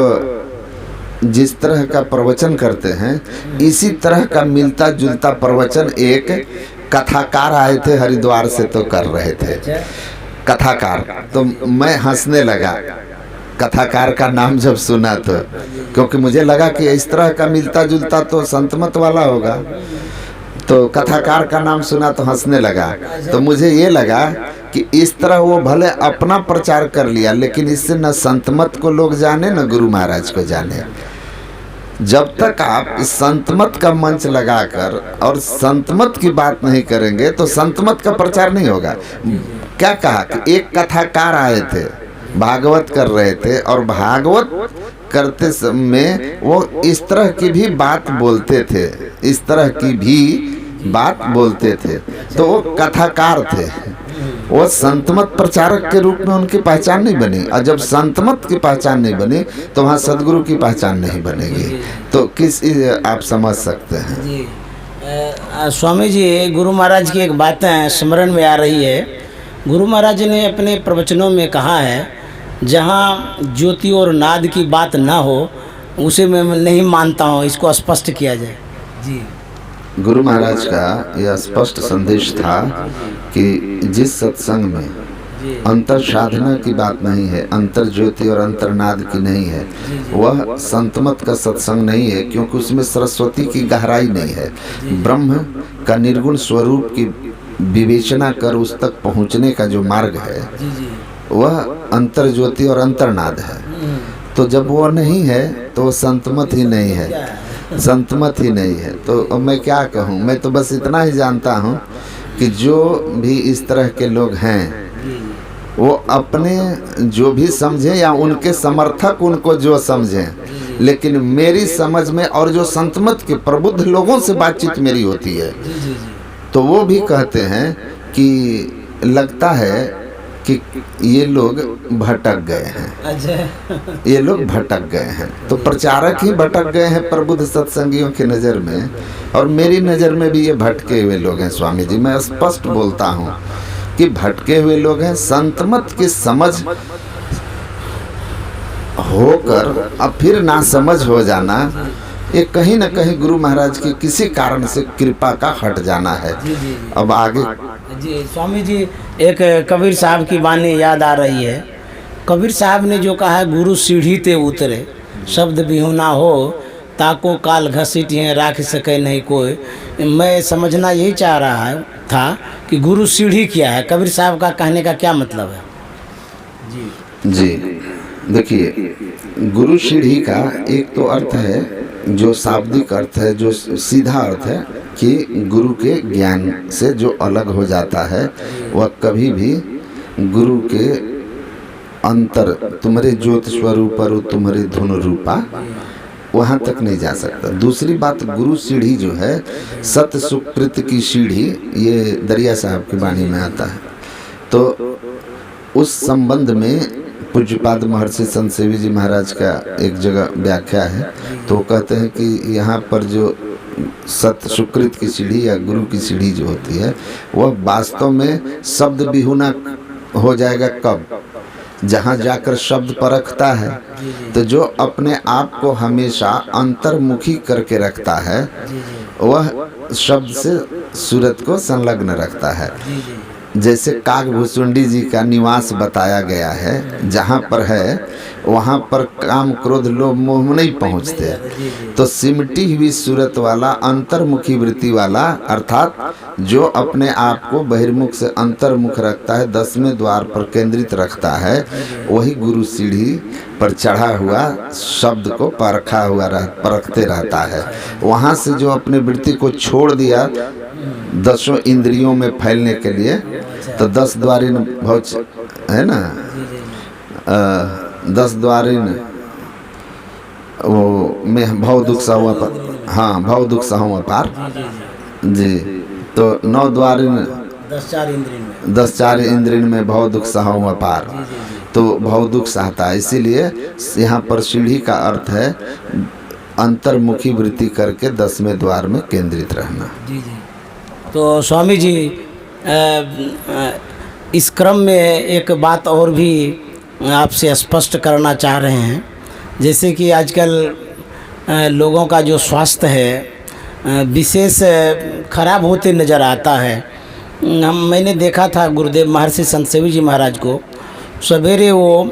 जिस तरह का प्रवचन करते हैं, इसी तरह का मिलता जुलता प्रवचन एक कथाकार आए थे हरिद्वार से तो कर रहे थे, कथाकार। तो मैं हंसने लगा कथाकार का नाम जब सुना तो, क्योंकि मुझे लगा कि इस तरह का मिलता जुलता तो संतमत वाला होगा। तो कथाकार का नाम सुना तो हंसने लगा। तो मुझे ये लगा कि इस तरह वो भले अपना प्रचार कर लिया, लेकिन इससे न संतमत को लोग जाने न गुरु महाराज को जाने। जब तक आप संतमत का मंच लगाकर और संतमत की बात नहीं करेंगे तो संतमत का प्रचार नहीं होगा। क्या कहा कि एक कथाकार आए थे, भागवत कर रहे थे, और भागवत करते समय वो इस तरह की भी बात बोलते थे, इस तरह की भी बात बोलते थे। तो वो कथाकार थे, वो संतमत प्रचारक के रूप में उनकी पहचान नहीं बनी। और जब संतमत की पहचान नहीं बनी तो वहाँ सदगुरु की पहचान नहीं बनेगी। तो किस आप समझ सकते हैं। जी स्वामी जी, गुरु महाराज की एक बातें स्मरण में आ रही है। गुरु महाराज ने अपने प्रवचनों में कहा है, जहाँ ज्योति और नाद की बात ना हो उसे मैं नहीं मानता हूँ, इसको स्पष्ट किया जाए। जी, गुरु महाराज का यह स्पष्ट संदेश था कि जिस सत्संग में अंतर साधना की बात नहीं है, अंतर ज्योति और अंतरनाद की नहीं है, वह संतमत का सत्संग नहीं है, क्योंकि उसमें सरस्वती की गहराई नहीं है। ब्रह्म का निर्गुण स्वरूप की विवेचना कर उस तक पहुँचने का जो मार्ग है वह अंतर ज्योति और अंतरनाद है। तो जब वो नहीं है तो वो संतमत ही नहीं है, संतमत ही नहीं है। तो अब मैं क्या कहूँ, मैं तो बस इतना ही जानता हूँ कि जो भी इस तरह के लोग हैं वो अपने जो भी समझें या उनके समर्थक उनको जो समझें, लेकिन मेरी समझ में और जो संतमत के प्रबुद्ध लोगों से बातचीत मेरी होती है तो वो भी कहते हैं कि लगता है कि ये लोग भटक गए हैं, अच्छा। ये लोग भटक गए हैं। तो प्रचारक ही भटक गए हैं प्रबुद्ध सत्संगियों की नज़र में, और मेरी नज़र में भी ये भटके हुए लोग हैं स्वामी जी। मैं स्पष्ट बोलता हूँ कि भटके हुए लोग हैं। संत मत की समझ होकर अब फिर ना समझ हो जाना, ये कहीं ना कहीं गुरु महाराज की किसी कारण से कृपा का हट जाना है। अब आगे जी स्वामी जी, एक कबीर साहब की वाणी याद आ रही है। कबीर साहब ने जो कहा है, गुरु सीढ़ी ते उतरे शब्द बिहुना हो, ताको काल घसीटिए राख सके नहीं कोई। मैं समझना यही चाह रहा था कि गुरु सीढ़ी क्या है, कबीर साहब का कहने का क्या मतलब है? जी देखिए, गुरु सीढ़ी का एक तो अर्थ है जो शाब्दिक अर्थ है, जो सीधा अर्थ है कि गुरु के ज्ञान से जो अलग हो जाता है वह कभी भी गुरु के अंतर, तुम्हारे ज्योत स्वरूप तुम्हारे धुन रूपा, वहाँ तक नहीं जा सकता। दूसरी बात, गुरु सीढ़ी जो है सत सुकृत की सीढ़ी, ये दरिया साहब की वाणी में आता है। तो उस संबंध में पूज्यपाद महर्षि संत सेवी जी महाराज का एक जगह व्याख्या है, तो कहते हैं कि यहाँ पर जो सत सुकृत की सीढ़ी या गुरु की सीढ़ी जो होती है वह वास्तव में शब्द बिहुना हो जाएगा कब? जहाँ जाकर शब्द परखता है। तो जो अपने आप को हमेशा अंतर्मुखी करके रखता है वह शब्द से सूरत को संलग्न रखता है। जैसे काकभूसुंडी जी का निवास बताया गया है, जहाँ पर है वहाँ पर काम क्रोध लोभ मोह नहीं पहुँचते। तो सिमटी हुई सूरत वाला, अंतर्मुखी वृत्ति वाला, अर्थात जो अपने आप को बहिर्मुख से अंतर्मुख रखता है, 10वें द्वार पर केंद्रित रखता है, वही गुरु सीढ़ी पर चढ़ा हुआ शब्द को परखते रहता है। वहाँ से जो अपने वृत्ति को छोड़ दिया 10 इंद्रियों में फैलने के लिए, तो 10 द्वारिन भौच है ना, 10 द्वारिन वो में भव दुख सहु अपार, हाँ भव दुख सहु अपार जी। तो 9 द्वारिन 10 चार इंद्रिन में भव दुख सहु अपार, तो भव दुख सहता है। इसीलिए यहाँ पर सीढ़ी का अर्थ है अंतर्मुखी वृत्ति करके 10वें द्वार में केंद्रित रहना। तो स्वामी जी, इस क्रम में एक बात और भी आपसे स्पष्ट करना चाह रहे हैं। जैसे कि आजकल लोगों का जो स्वास्थ्य है विशेष खराब होते नज़र आता है। मैंने देखा था गुरुदेव महर्षि संत सेवी जी महाराज को, सवेरे वो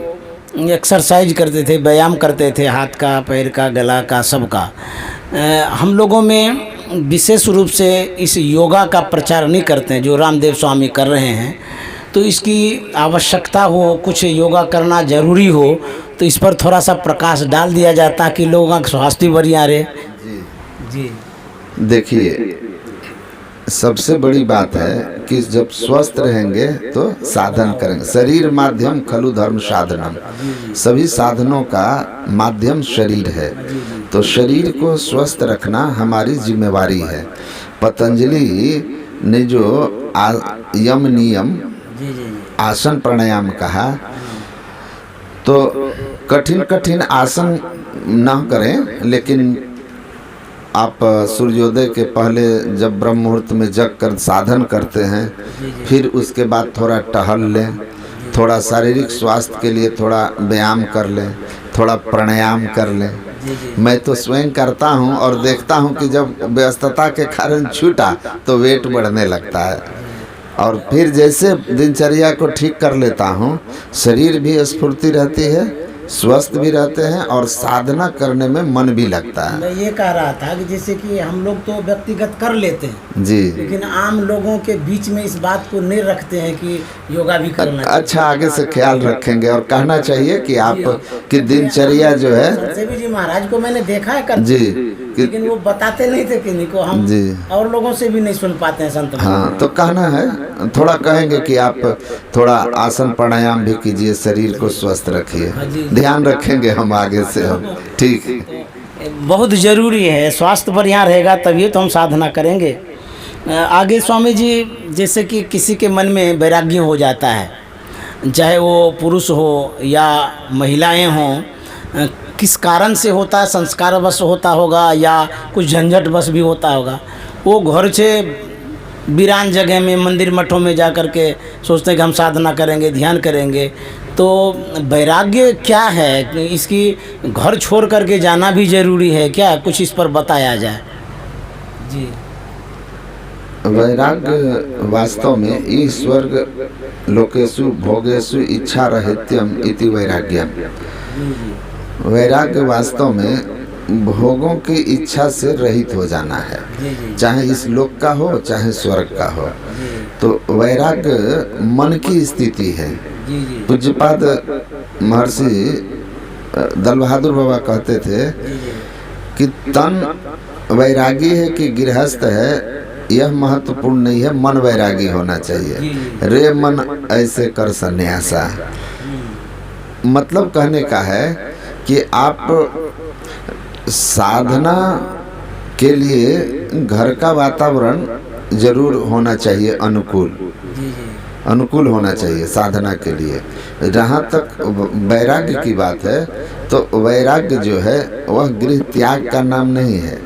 एक्सरसाइज करते थे, व्यायाम करते थे, हाथ का, पैर का, गला का, सबका। हम लोगों में विशेष रूप से इस योगा का प्रचार नहीं करते हैं जो रामदेव स्वामी कर रहे हैं। तो इसकी आवश्यकता हो, कुछ योगा करना ज़रूरी हो, तो इस पर थोड़ा सा प्रकाश डाल दिया जाता कि लोगों का स्वास्थ्य बढ़िया रहे। जी देखिए, सबसे बड़ी बात है कि जब स्वस्थ रहेंगे तो साधन करेंगे। शरीर माध्यम खलु धर्म साधनम, सभी साधनों का माध्यम शरीर है। तो शरीर को स्वस्थ रखना हमारी जिम्मेवारी है। पतंजलि ने जो यम नियम आसन प्राणायाम कहा, तो कठिन कठिन आसन ना करें, लेकिन आप सूर्योदय के पहले जब ब्रह्म मुहूर्त में जग कर साधन करते हैं, फिर उसके बाद थोड़ा टहल लें, थोड़ा शारीरिक स्वास्थ्य के लिए थोड़ा व्यायाम कर लें, थोड़ा प्राणायाम कर लें। मैं तो स्वयं करता हूं और देखता हूं कि जब व्यस्तता के कारण छूटा तो वेट बढ़ने लगता है, और फिर जैसे दिनचर्या को ठीक कर लेता हूं, शरीर भी स्फूर्ति रहती है, स्वस्थ भी रहते हैं और साधना करने में मन भी लगता है। मैं ये कह रहा था कि जैसे कि हम लोग तो व्यक्तिगत कर लेते हैं जी, लेकिन आम लोगों के बीच में इस बात को नहीं रखते हैं कि योगा भी करना चाहिए। अच्छा, आगे से ख्याल रखेंगे और कहना चाहिए कि आप की दिनचर्या जो है, संत जी महाराज को मैंने देखा है करते, जी, लेकिन वो बताते नहीं थे किन्हीं को, हम जी और लोगों से भी नहीं सुन पाते हैं संत। हाँ, तो कहना है, थोड़ा कहेंगे कि आप थोड़ा आसन प्राणायाम भी कीजिए, शरीर को स्वस्थ रखिए, ध्यान रखेंगे हम आगे से। हम ठीक है, बहुत ज़रूरी है, स्वास्थ्य बढ़िया रहेगा तभी तो हम साधना करेंगे। आगे स्वामी जी, जैसे कि किसी के मन में वैराग्य हो जाता है, चाहे वो पुरुष हो या महिलाएं हों, किस कारण से होता है? संस्कारवश होता होगा या कुछ झंझट बस भी होता होगा। वो घर से वीरान जगह में, मंदिर मठों में जा कर के सोचते हैं कि हम साधना करेंगे, ध्यान करेंगे। तो वैराग्य क्या है? इसकी घर छोड़ करके जाना भी ज़रूरी है क्या? कुछ इस पर बताया जाए। जी। वैराग्य वास्तव में ईश्वर लोकेषु भोगेषु इच्छा रहित्यम इति वैराग्यम। वैराग्य वास्तव में भोगों की इच्छा से रहित हो जाना है, चाहे इस लोक का हो चाहे स्वर्ग का हो। तो वैराग्य मन की स्थिति है। पूज्यपाद महर्षि दल बहादुर बाबा कहते थे कि तन वैरागी है कि गृहस्थ है, यह महत्वपूर्ण नहीं है, मन वैरागी होना चाहिए। रे मन ऐसे कर सन्यासा। मतलब कहने का है कि आप साधना के लिए घर का वातावरण जरूर होना चाहिए, अनुकूल होना चाहिए साधना के लिए। जहाँ तक वैराग्य की बात है तो वैराग्य जो है वह गृह त्याग का नाम नहीं है।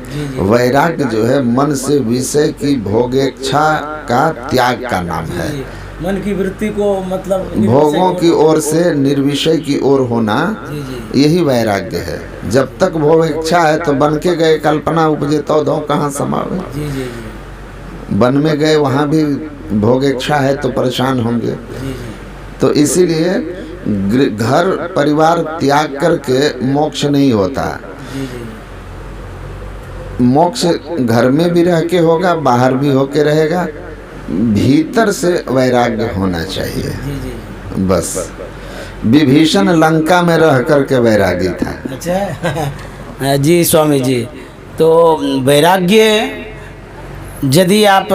वैराग्य जो है मन से विषय की भोगेच्छा का त्याग का नाम है। मन की वृत्ति को, मतलब भोगों की ओर से निर्विषय की ओर होना, यही वैराग्य है। जब तक भोग इच्छा है तो बन के गए कल्पना उपजे तो दो कहाँ समावे। वन में गए वहाँ भी भोग इच्छा है तो परेशान होंगे। तो इसीलिए घर परिवार त्याग करके मोक्ष नहीं होता। मोक्ष घर में भी रह के होगा, बाहर भी होके रहेगा। भीतर से वैराग्य होना चाहिए बस। विभीषण लंका में रह करके वैरागी था। अच्छा जी स्वामी जी। तो वैराग्य यदि आप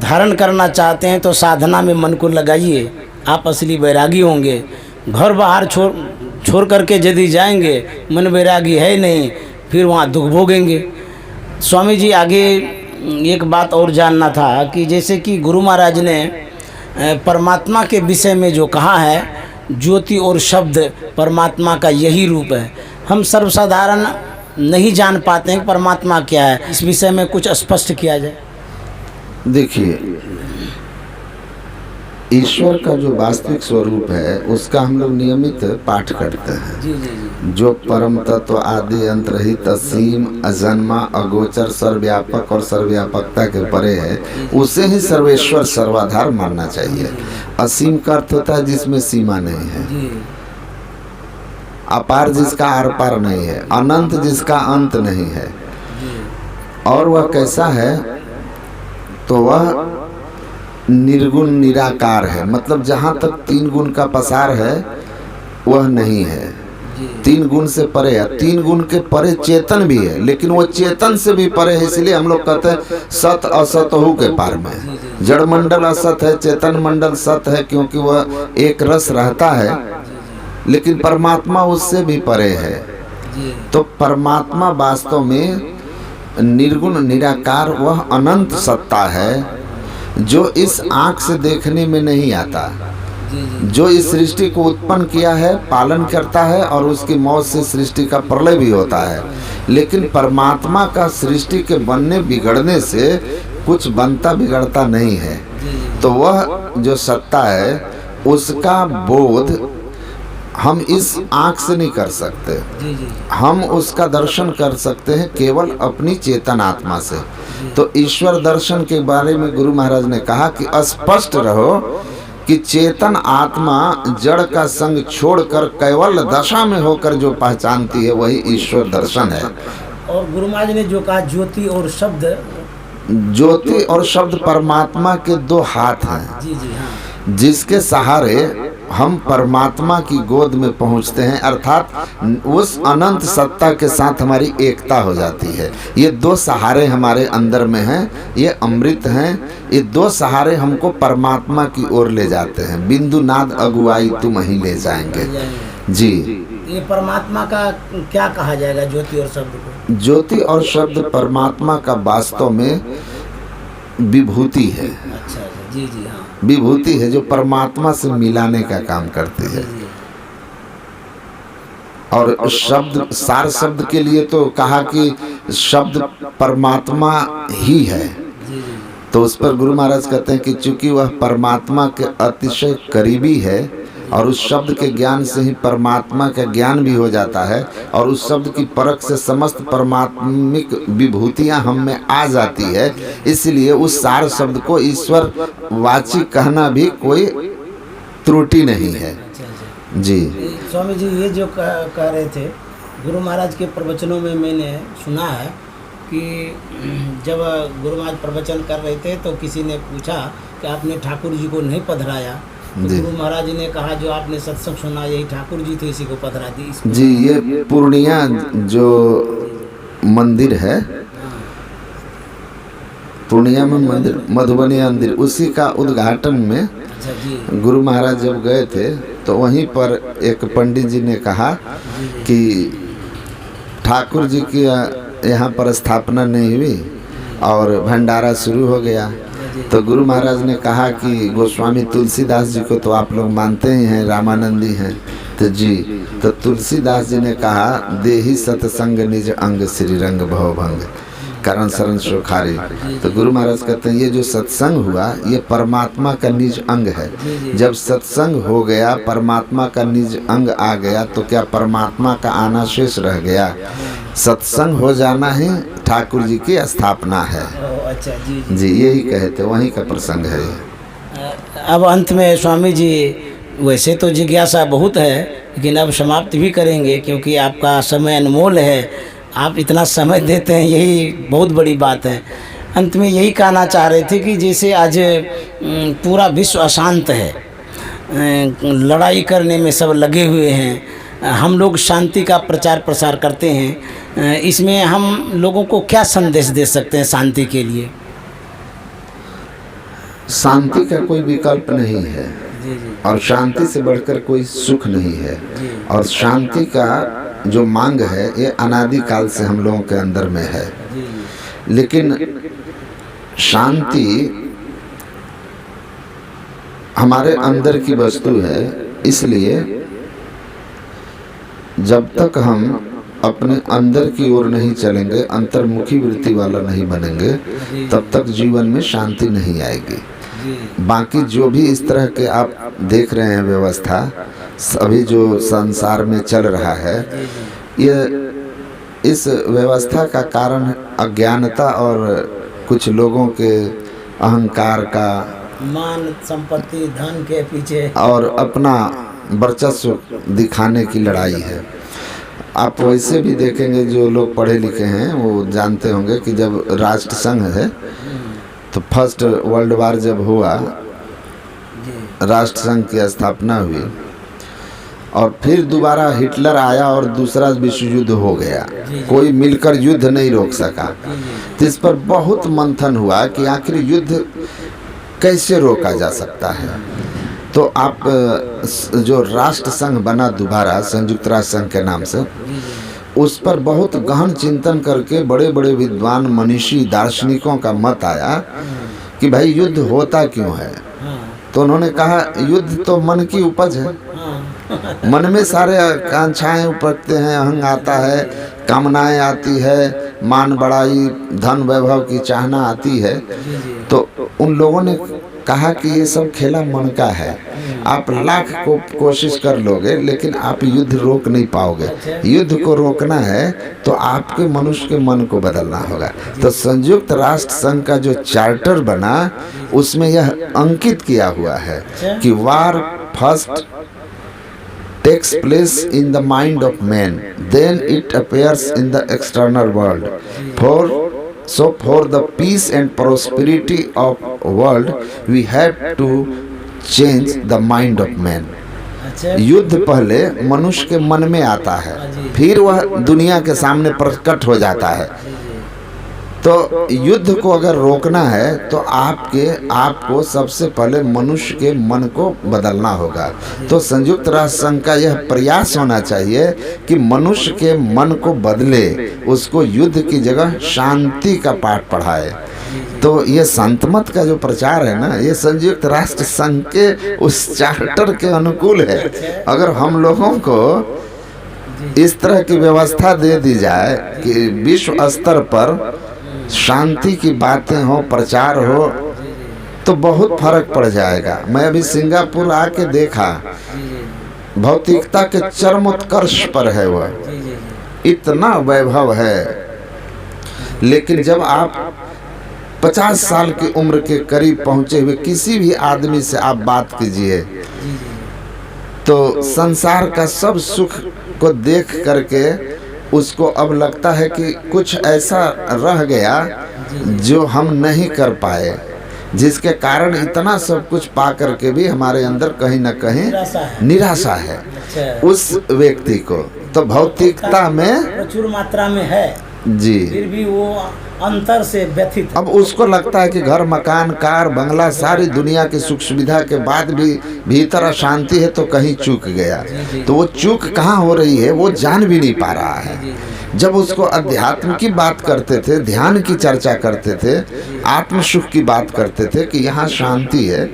धारण करना चाहते हैं तो साधना में मन को लगाइए, आप असली वैरागी होंगे। घर बाहर छोड़ करके यदि जाएंगे, मन वैरागी है नहीं, फिर वहाँ दुख भोगेंगे। स्वामी जी आगे एक बात और जानना था कि जैसे कि गुरु महाराज ने परमात्मा के विषय में जो कहा है, ज्योति और शब्द परमात्मा का यही रूप है। हम सर्वसाधारण नहीं जान पाते हैं परमात्मा क्या है। इस विषय में कुछ स्पष्ट किया जाए। देखिए, ईश्वर का जो वास्तविक स्वरूप है उसका हम लोग नियमित पाठ करते हैं। जो परम तत्व आदि अंत रहित असीम अजन्मा अगोचर सर्वव्यापक और सर्वव्यापकता के परे है, उसे ही सर्वेश्वर सर्वाधार मानना चाहिए। असीम का अर्थ होता है जिसमें सीमा नहीं है, अपार जिसका आर पार नहीं है, अनंत जिसका अंत नहीं है। और वह कैसा है? तो वह निर्गुण निराकार है। मतलब जहाँ तक तीन गुण का पसार है वह नहीं है, तीन गुण से परे है। तीन गुण के परे चेतन भी है, लेकिन वो चेतन से भी परे है। इसलिए हम लोग कहते हैं सत असत हु के पार में। जड़ मंडल असत है, चेतन मंडल सत है, क्योंकि वह एक रस रहता है, लेकिन परमात्मा उससे भी परे है। तो परमात्मा वास्तव में निर्गुण निराकार, वह अनंत सत्ता है जो इस आँख से देखने में नहीं आता, जो इस सृष्टि को उत्पन्न किया है, पालन करता है, और उसकी मौत से सृष्टि का प्रलय भी होता है। लेकिन परमात्मा का सृष्टि के बनने बिगड़ने से कुछ बनता बिगड़ता नहीं है। तो वह जो सत्ता है उसका बोध हम इस आँख से नहीं कर सकते। हम उसका दर्शन कर सकते हैं केवल अपनी चेतन आत्मा से। तो ईश्वर दर्शन के बारे में गुरु महाराज ने कहा कि स्पष्ट रहो कि चेतन आत्मा जड़ का संग छोड़कर केवल दशा में होकर जो पहचानती है वही ईश्वर दर्शन है। और गुरु महाराज ने जो कहा ज्योति और शब्द, ज्योति और शब्द परमात्मा के दो हाथ हैं। जी जी हाँ। जिसके सहारे हम परमात्मा की गोद में पहुंचते हैं, अर्थात उस अनंत सत्ता के साथ हमारी एकता हो जाती है। ये दो सहारे हमारे अंदर में हैं, ये अमृत हैं। ये दो सहारे हमको परमात्मा की ओर ले जाते हैं। बिंदु नाद अगुवाई तुम ही ले जाएंगे। जी, ये परमात्मा का क्या कहा जाएगा ज्योति और शब्द को? ज्योति और शब्द परमात्मा का वास्तव में विभूति है। अच्छा। जी जी हाँ। विभूति है जो परमात्मा से मिलाने का काम करती है। जी और शब्द, सार शब्द के लिए तो कहा कि शब्द परमात्मा ही है। जी जी तो उस पर गुरु महाराज कहते हैं कि चूंकि वह परमात्मा के अतिशय करीबी है और उस शब्द के ज्ञान से ही परमात्मा का ज्ञान भी हो जाता है और उस शब्द की परख से समस्त परमात्मिक विभूतियां हम में आ जाती है, इसलिए उस सार शब्द को ईश्वर वाची कहना भी कोई त्रुटि नहीं है। अच्छा अच्छा। जी स्वामी जी ये जो कह रहे थे, गुरु महाराज के प्रवचनों में मैंने सुना है कि जब गुरु महाराज प्रवचन कर रहे थे तो किसी ने पूछा कि आपने ठाकुर जी को नहीं पधराया, तो गुरु महाराज ने कहा जो आपने सत्संग सुना यही ठाकुर जी थे, इसी को पधरा दी। जी, ये पूर्णिया जो मंदिर है, पूर्णिया में मंदिर, मधुबनी मंदिर, उसी का उद्घाटन में अच्छा जी। गुरु महाराज जब गए थे तो वहीं पर एक पंडित जी ने कहा कि ठाकुर जी की यहाँ पर स्थापना नहीं हुई और भंडारा शुरू हो गया। तो गुरु महाराज ने कहा कि गोस्वामी तुलसीदास जी को तो आप लोग मानते ही हैं, रामानंदी हैं। तो जी, तो तुलसीदास जी ने कहा देहि सतसंग निज अंग श्री रंग भवभंग करण शरण सुखारी। तो गुरु महाराज कहते हैं ये जो सत्संग हुआ ये परमात्मा का निज अंग है। जब सत्संग हो गया, परमात्मा का निज अंग आ गया, तो क्या परमात्मा का आना शेष रह गया? सत्संग हो जाना ही ठाकुर जी की स्थापना है। अच्छा जी जी, यही कहे थे, वहीं का प्रसंग है ये। अब अंत में स्वामी जी, वैसे तो जिज्ञासा बहुत है लेकिन अब समाप्त भी करेंगे क्योंकि आपका समय अनमोल है, आप इतना समय देते हैं, यही बहुत बड़ी बात है। अंत में यही कहना चाह रहे थे कि जैसे आज पूरा विश्व अशांत है, लड़ाई करने में सब लगे हुए हैं, हम लोग शांति का प्रचार प्रसार करते हैं, इसमें हम लोगों को क्या संदेश दे सकते हैं शांति के लिए? शांति का कोई विकल्प नहीं है जी जी और शांति से बढ़कर कोई सुख नहीं है। जी और शांति का जो मांग है ये अनादि काल से हम लोगों के अंदर में है। जी लेकिन शांति हमारे अंदर की वस्तु है, इसलिए जब तक हम अपने अंदर की ओर नहीं चलेंगे, अंतर्मुखी वृत्ति वाला नहीं बनेंगे, तब तक जीवन में शांति नहीं आएगी। बाकी जो भी इस तरह के आप देख रहे हैं व्यवस्था, सभी जो संसार में चल रहा है, ये इस व्यवस्था का कारण अज्ञानता और कुछ लोगों के अहंकार का, मान संपत्ति धन के पीछे और अपना वर्चस्व दिखाने की लड़ाई है। आप वैसे भी देखेंगे, जो लोग पढ़े लिखे हैं वो जानते होंगे कि जब राष्ट्र संघ है तो फर्स्ट वर्ल्ड वार जब हुआ, राष्ट्र संघ की स्थापना हुई और फिर दोबारा हिटलर आया और दूसरा विश्व युद्ध हो गया, कोई मिलकर युद्ध नहीं रोक सका। तो इस पर बहुत मंथन हुआ कि आखिर युद्ध कैसे रोका जा सकता है। तो आप जो राष्ट्र संघ बना दोबारा संयुक्त राष्ट्र संघ के नाम से, उस पर बहुत गहन चिंतन करके बड़े बड़े विद्वान मनीषी दार्शनिकों का मत आया कि भाई युद्ध होता क्यों है। तो उन्होंने कहा युद्ध तो मन की उपज है, मन में सारे आकांक्षाएं उपजते हैं, अहंग आता है, कामनाएं आती है, मान बड़ाई धन वैभव की चाहना आती है। तो उन लोगों ने कहा कि ये सब खेला मन का है, आप लाख को कोशिश कर लोगे लेकिन आप युद्ध रोक नहीं पाओगे। युद्ध को रोकना है तो आपके मनुष्य के मन को बदलना होगा। तो संयुक्त राष्ट्र संघ का जो चार्टर बना उसमें यह अंकित किया हुआ है कि वार first takes place in the mind of man, then it appears in the external world. For the peace and prosperity of world, we have to change the mind of man. युद्ध पहले मनुष्य के मन में आता है, फिर वह दुनिया के सामने प्रकट हो जाता है। तो युद्ध को अगर रोकना है तो आपको सबसे पहले मनुष्य के मन को बदलना होगा। तो संयुक्त राष्ट्र संघ का यह प्रयास होना चाहिए कि मनुष्य के मन को बदले, उसको युद्ध की जगह शांति का पाठ पढ़ाए। तो ये संत मत का जो प्रचार है ना, ये संयुक्त राष्ट्र संघ के उस चार्टर के अनुकूल है। अगर हम लोगों को इस तरह की व्यवस्था दे दी जाए कि विश्व स्तर पर शांति की बातें हो, प्रचार हो, तो बहुत फर्क पड़ जाएगा। मैं अभी सिंगापुर आके देखा, भौतिकता के चरमोत्कर्ष पर है वह, इतना वैभव है। लेकिन जब आप 50 साल की उम्र के करीब पहुंचे हुए किसी भी आदमी से आप बात कीजिए, तो संसार का सब सुख को देख करके उसको अब लगता है कि कुछ ऐसा रह गया जो हम नहीं कर पाए, जिसके कारण इतना सब कुछ पा करके भी हमारे अंदर कहीं ना कहीं निराशा है उस व्यक्ति को। तो भौतिकता में प्रचुर मात्रा में है जी, फिर भी वो अंतर से व्यथित। अब उसको लगता है कि घर, मकान, कार, बंगला, सारी दुनिया की सुख सुविधा के बाद भी भीतर अशांति है, तो कहीं चूक गया। तो वो चूक कहाँ हो रही है वो जान भी नहीं पा रहा है। जब उसको अध्यात्म की बात करते थे, ध्यान की चर्चा करते थे, आत्म सुख की बात करते थे कि यहाँ शांति है,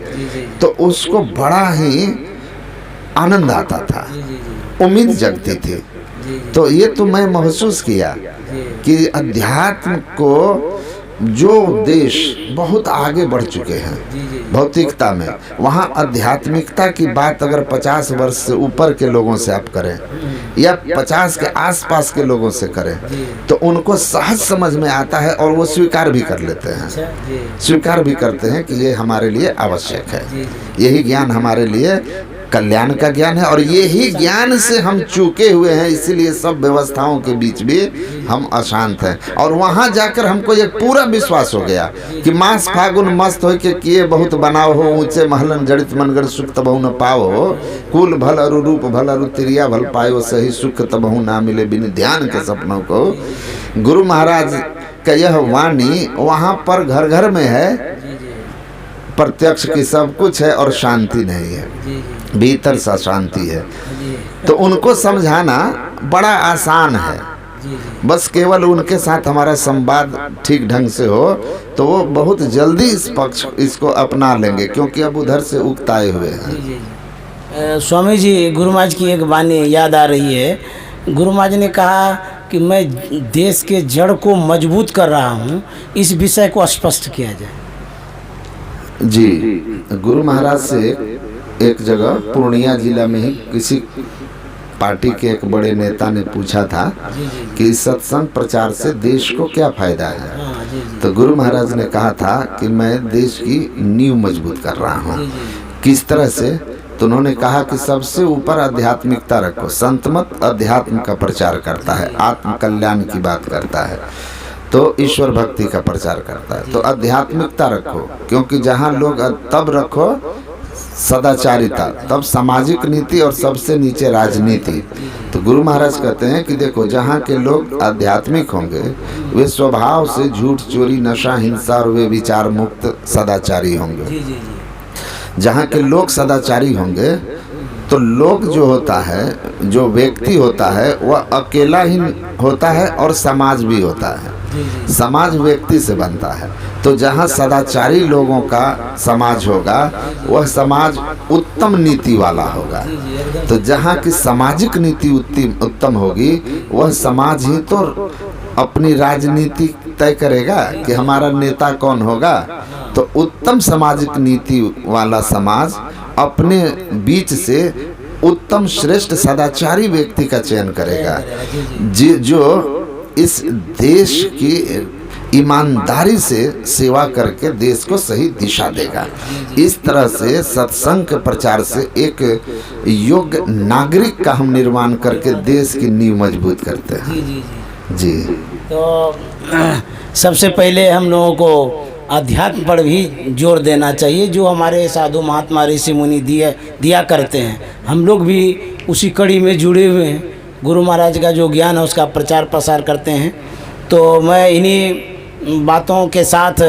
तो उसको बड़ा ही आनंद आता था, उम्मीद जगती थी। तो ये तो मैं महसूस किया कि अध्यात्म को जो देश बहुत आगे बढ़ चुके हैं भौतिकता में, वहाँ आध्यात्मिकता की बात अगर 50 वर्ष से ऊपर के लोगों से आप करें या 50 के आसपास के लोगों से करें, तो उनको सहज समझ में आता है और वो स्वीकार भी कर लेते हैं, स्वीकार भी करते हैं कि ये हमारे लिए आवश्यक है, यही ज्ञान हमारे लिए कल्याण का ज्ञान है। और यही ज्ञान से हम चूके हुए हैं, इसीलिए सब व्यवस्थाओं के बीच भी हम अशांत हैं। और वहाँ जाकर हमको ये पूरा विश्वास हो गया कि मास फागुन मस्त हो के किए बहुत बनाओ हो, ऊंचे महलन जड़ित मनगढ़ सुख तबहु न पाओ हो, कुल भल अरु रूप भल अरु तिरिया भल पायो, सही सुख तबहु ना मिले बिन ध्यान के सपनों को। गुरु महाराज का यह वाणी वहाँ पर घर घर में है, प्रत्यक्ष की सब कुछ है और शांति नहीं है, भीतर सा शांति है। तो उनको समझाना बड़ा आसान है, बस केवल उनके साथ हमारा संवाद ठीक ढंग से हो तो वो बहुत जल्दी इस पक्ष इसको अपना लेंगे, क्योंकि अब उधर से उकताए हुए हैं। स्वामी जी, गुरु महाराज की एक वाणी याद आ रही है। गुरु महाराज ने कहा कि मैं देश के जड़ को मजबूत कर रहा हूँ, इस विषय को स्पष्ट किया जाए। जी, गुरु महाराज से एक जगह पूर्णिया जिला में ही किसी पार्टी के एक बड़े नेता ने पूछा था कि सत्संग प्रचार से देश को क्या फायदा है। तो गुरु महाराज ने कहा था कि मैं देश की नींव मजबूत कर रहा हूँ। किस तरह से? तो उन्होंने कहा कि सबसे ऊपर आध्यात्मिकता रखो। संत मत अध्यात्म का प्रचार करता है, आत्म कल्याण की बात करता है, तो ईश्वर भक्ति का प्रचार करता है। तो आध्यात्मिकता रखो, क्योंकि जहाँ लोग तब रखो सदाचारिता, तब सामाजिक नीति और सबसे नीचे राजनीति। तो गुरु महाराज कहते हैं कि देखो, जहाँ के लोग आध्यात्मिक होंगे वे स्वभाव से झूठ, चोरी, नशा, हिंसा और वे विचार मुक्त सदाचारी होंगे। जहाँ के लोग सदाचारी होंगे तो लोग जो होता है, जो व्यक्ति होता है वह अकेला ही होता है और समाज भी होता है। समाज व्यक्ति से बनता है। तो जहाँ सदाचारी लोगों का समाज होगा वह समाज उत्तम नीति वाला होगा। तो जहाँ की सामाजिक नीति उत्तम होगी वह समाज ही तो अपनी राजनीति तय करेगा कि हमारा नेता कौन होगा। तो उत्तम सामाजिक नीति वाला समाज अपने बीच से उत्तम श्रेष्ठ सदाचारी व्यक्ति का चयन करेगा, जो इस देश की ईमानदारी से सेवा करके देश को सही दिशा देगा। इस तरह से सत्संग के प्रचार से एक योग्य नागरिक का हम निर्माण करके देश की नींव मजबूत करते हैं। जी, तो सबसे पहले हम लोगों को अध्यात्म पर भी जोर देना चाहिए, जो हमारे साधु महात्मा ऋषि मुनि दिया करते हैं। हम लोग भी उसी कड़ी में जुड़े हुए हैं, गुरु महाराज का जो ज्ञान है उसका प्रचार प्रसार करते हैं। तो मैं इन्हीं बातों के साथ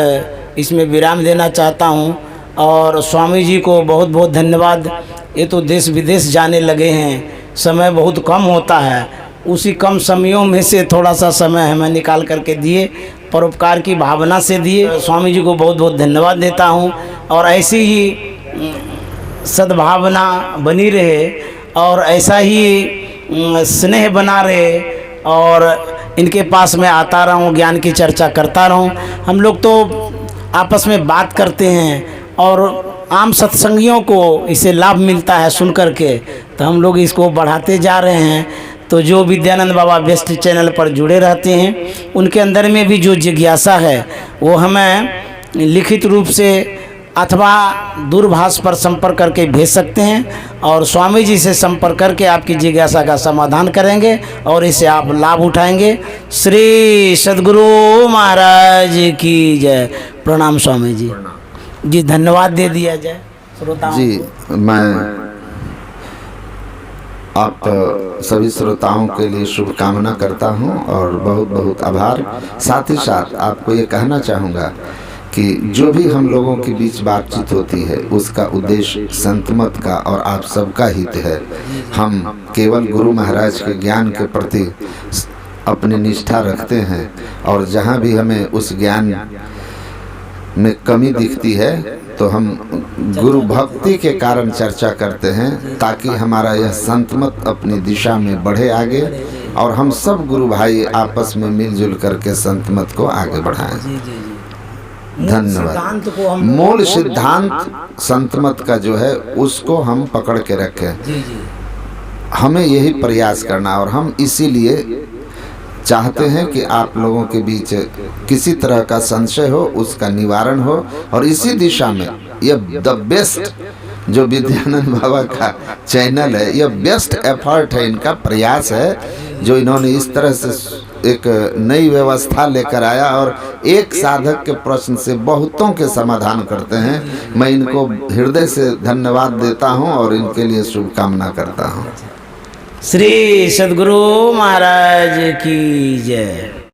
इसमें विराम देना चाहता हूं। और स्वामी जी को बहुत बहुत धन्यवाद। ये तो देश विदेश जाने लगे हैं, समय बहुत कम होता है, उसी कम समयों में से थोड़ा सा समय हमें निकाल करके दिए परोपकार की भावना से दिए। स्वामी जी को बहुत बहुत धन्यवाद देता हूँ और ऐसी ही सद्भावना बनी रहे और ऐसा ही स्नेह बना रहे और इनके पास में आता रहूं, ज्ञान की चर्चा करता रहूं। हम लोग तो आपस में बात करते हैं और आम सत्संगियों को इससे लाभ मिलता है सुन करके, तो हम लोग इसको बढ़ाते जा रहे हैं। तो जो विद्यानंद बाबा बेस्ट चैनल पर जुड़े रहते हैं उनके अंदर में भी जो जिज्ञासा है वो हमें लिखित रूप से अथवा दूरभाष पर संपर्क करके भेज सकते हैं और स्वामी जी से संपर्क करके आपकी जिज्ञासा का समाधान करेंगे और इससे आप लाभ उठाएंगे। श्री सद्गुरु महाराज की जय। प्रणाम स्वामी जी। जी धन्यवाद दे दिया जाए श्रोताओं जी। मैं आप सभी श्रोताओं के लिए शुभकामना करता हूं और बहुत बहुत आभार। साथ ही साथ आपको ये कहना चाहूँगा कि जो भी हम लोगों के बीच बातचीत होती है उसका उद्देश्य संत मत का और आप सबका हित है। हम केवल गुरु महाराज के ज्ञान के प्रति अपनी निष्ठा रखते हैं और जहाँ भी हमें उस ज्ञान में कमी दिखती है तो हम गुरु भक्ति के कारण चर्चा करते हैं ताकि हमारा यह संत मत अपनी दिशा में बढ़े आगे और हम सब गुरु भाई आपस में मिलजुल करके संत मत को आगे बढ़ाएं। धन्यवाद। मूल सिद्धांत संत मत का जो है उसको हम पकड़ के रखें। हमें यही प्रयास करना और हम इसीलिए चाहते हैं कि आप लोगों के बीच किसी तरह का संशय हो उसका निवारण हो और इसी दिशा में यह द बेस्ट जो विद्यानंद बाबा का चैनल है, यह बेस्ट एफर्ट है, इनका प्रयास है जो इन्होंने इस तरह से एक नई व्यवस्था लेकर आया और एक साधक के प्रश्न से बहुतों के समाधान करते हैं। मैं इनको हृदय से धन्यवाद देता हूं और इनके लिए शुभकामना करता हूं। श्री सद्गुरु महाराज की जय।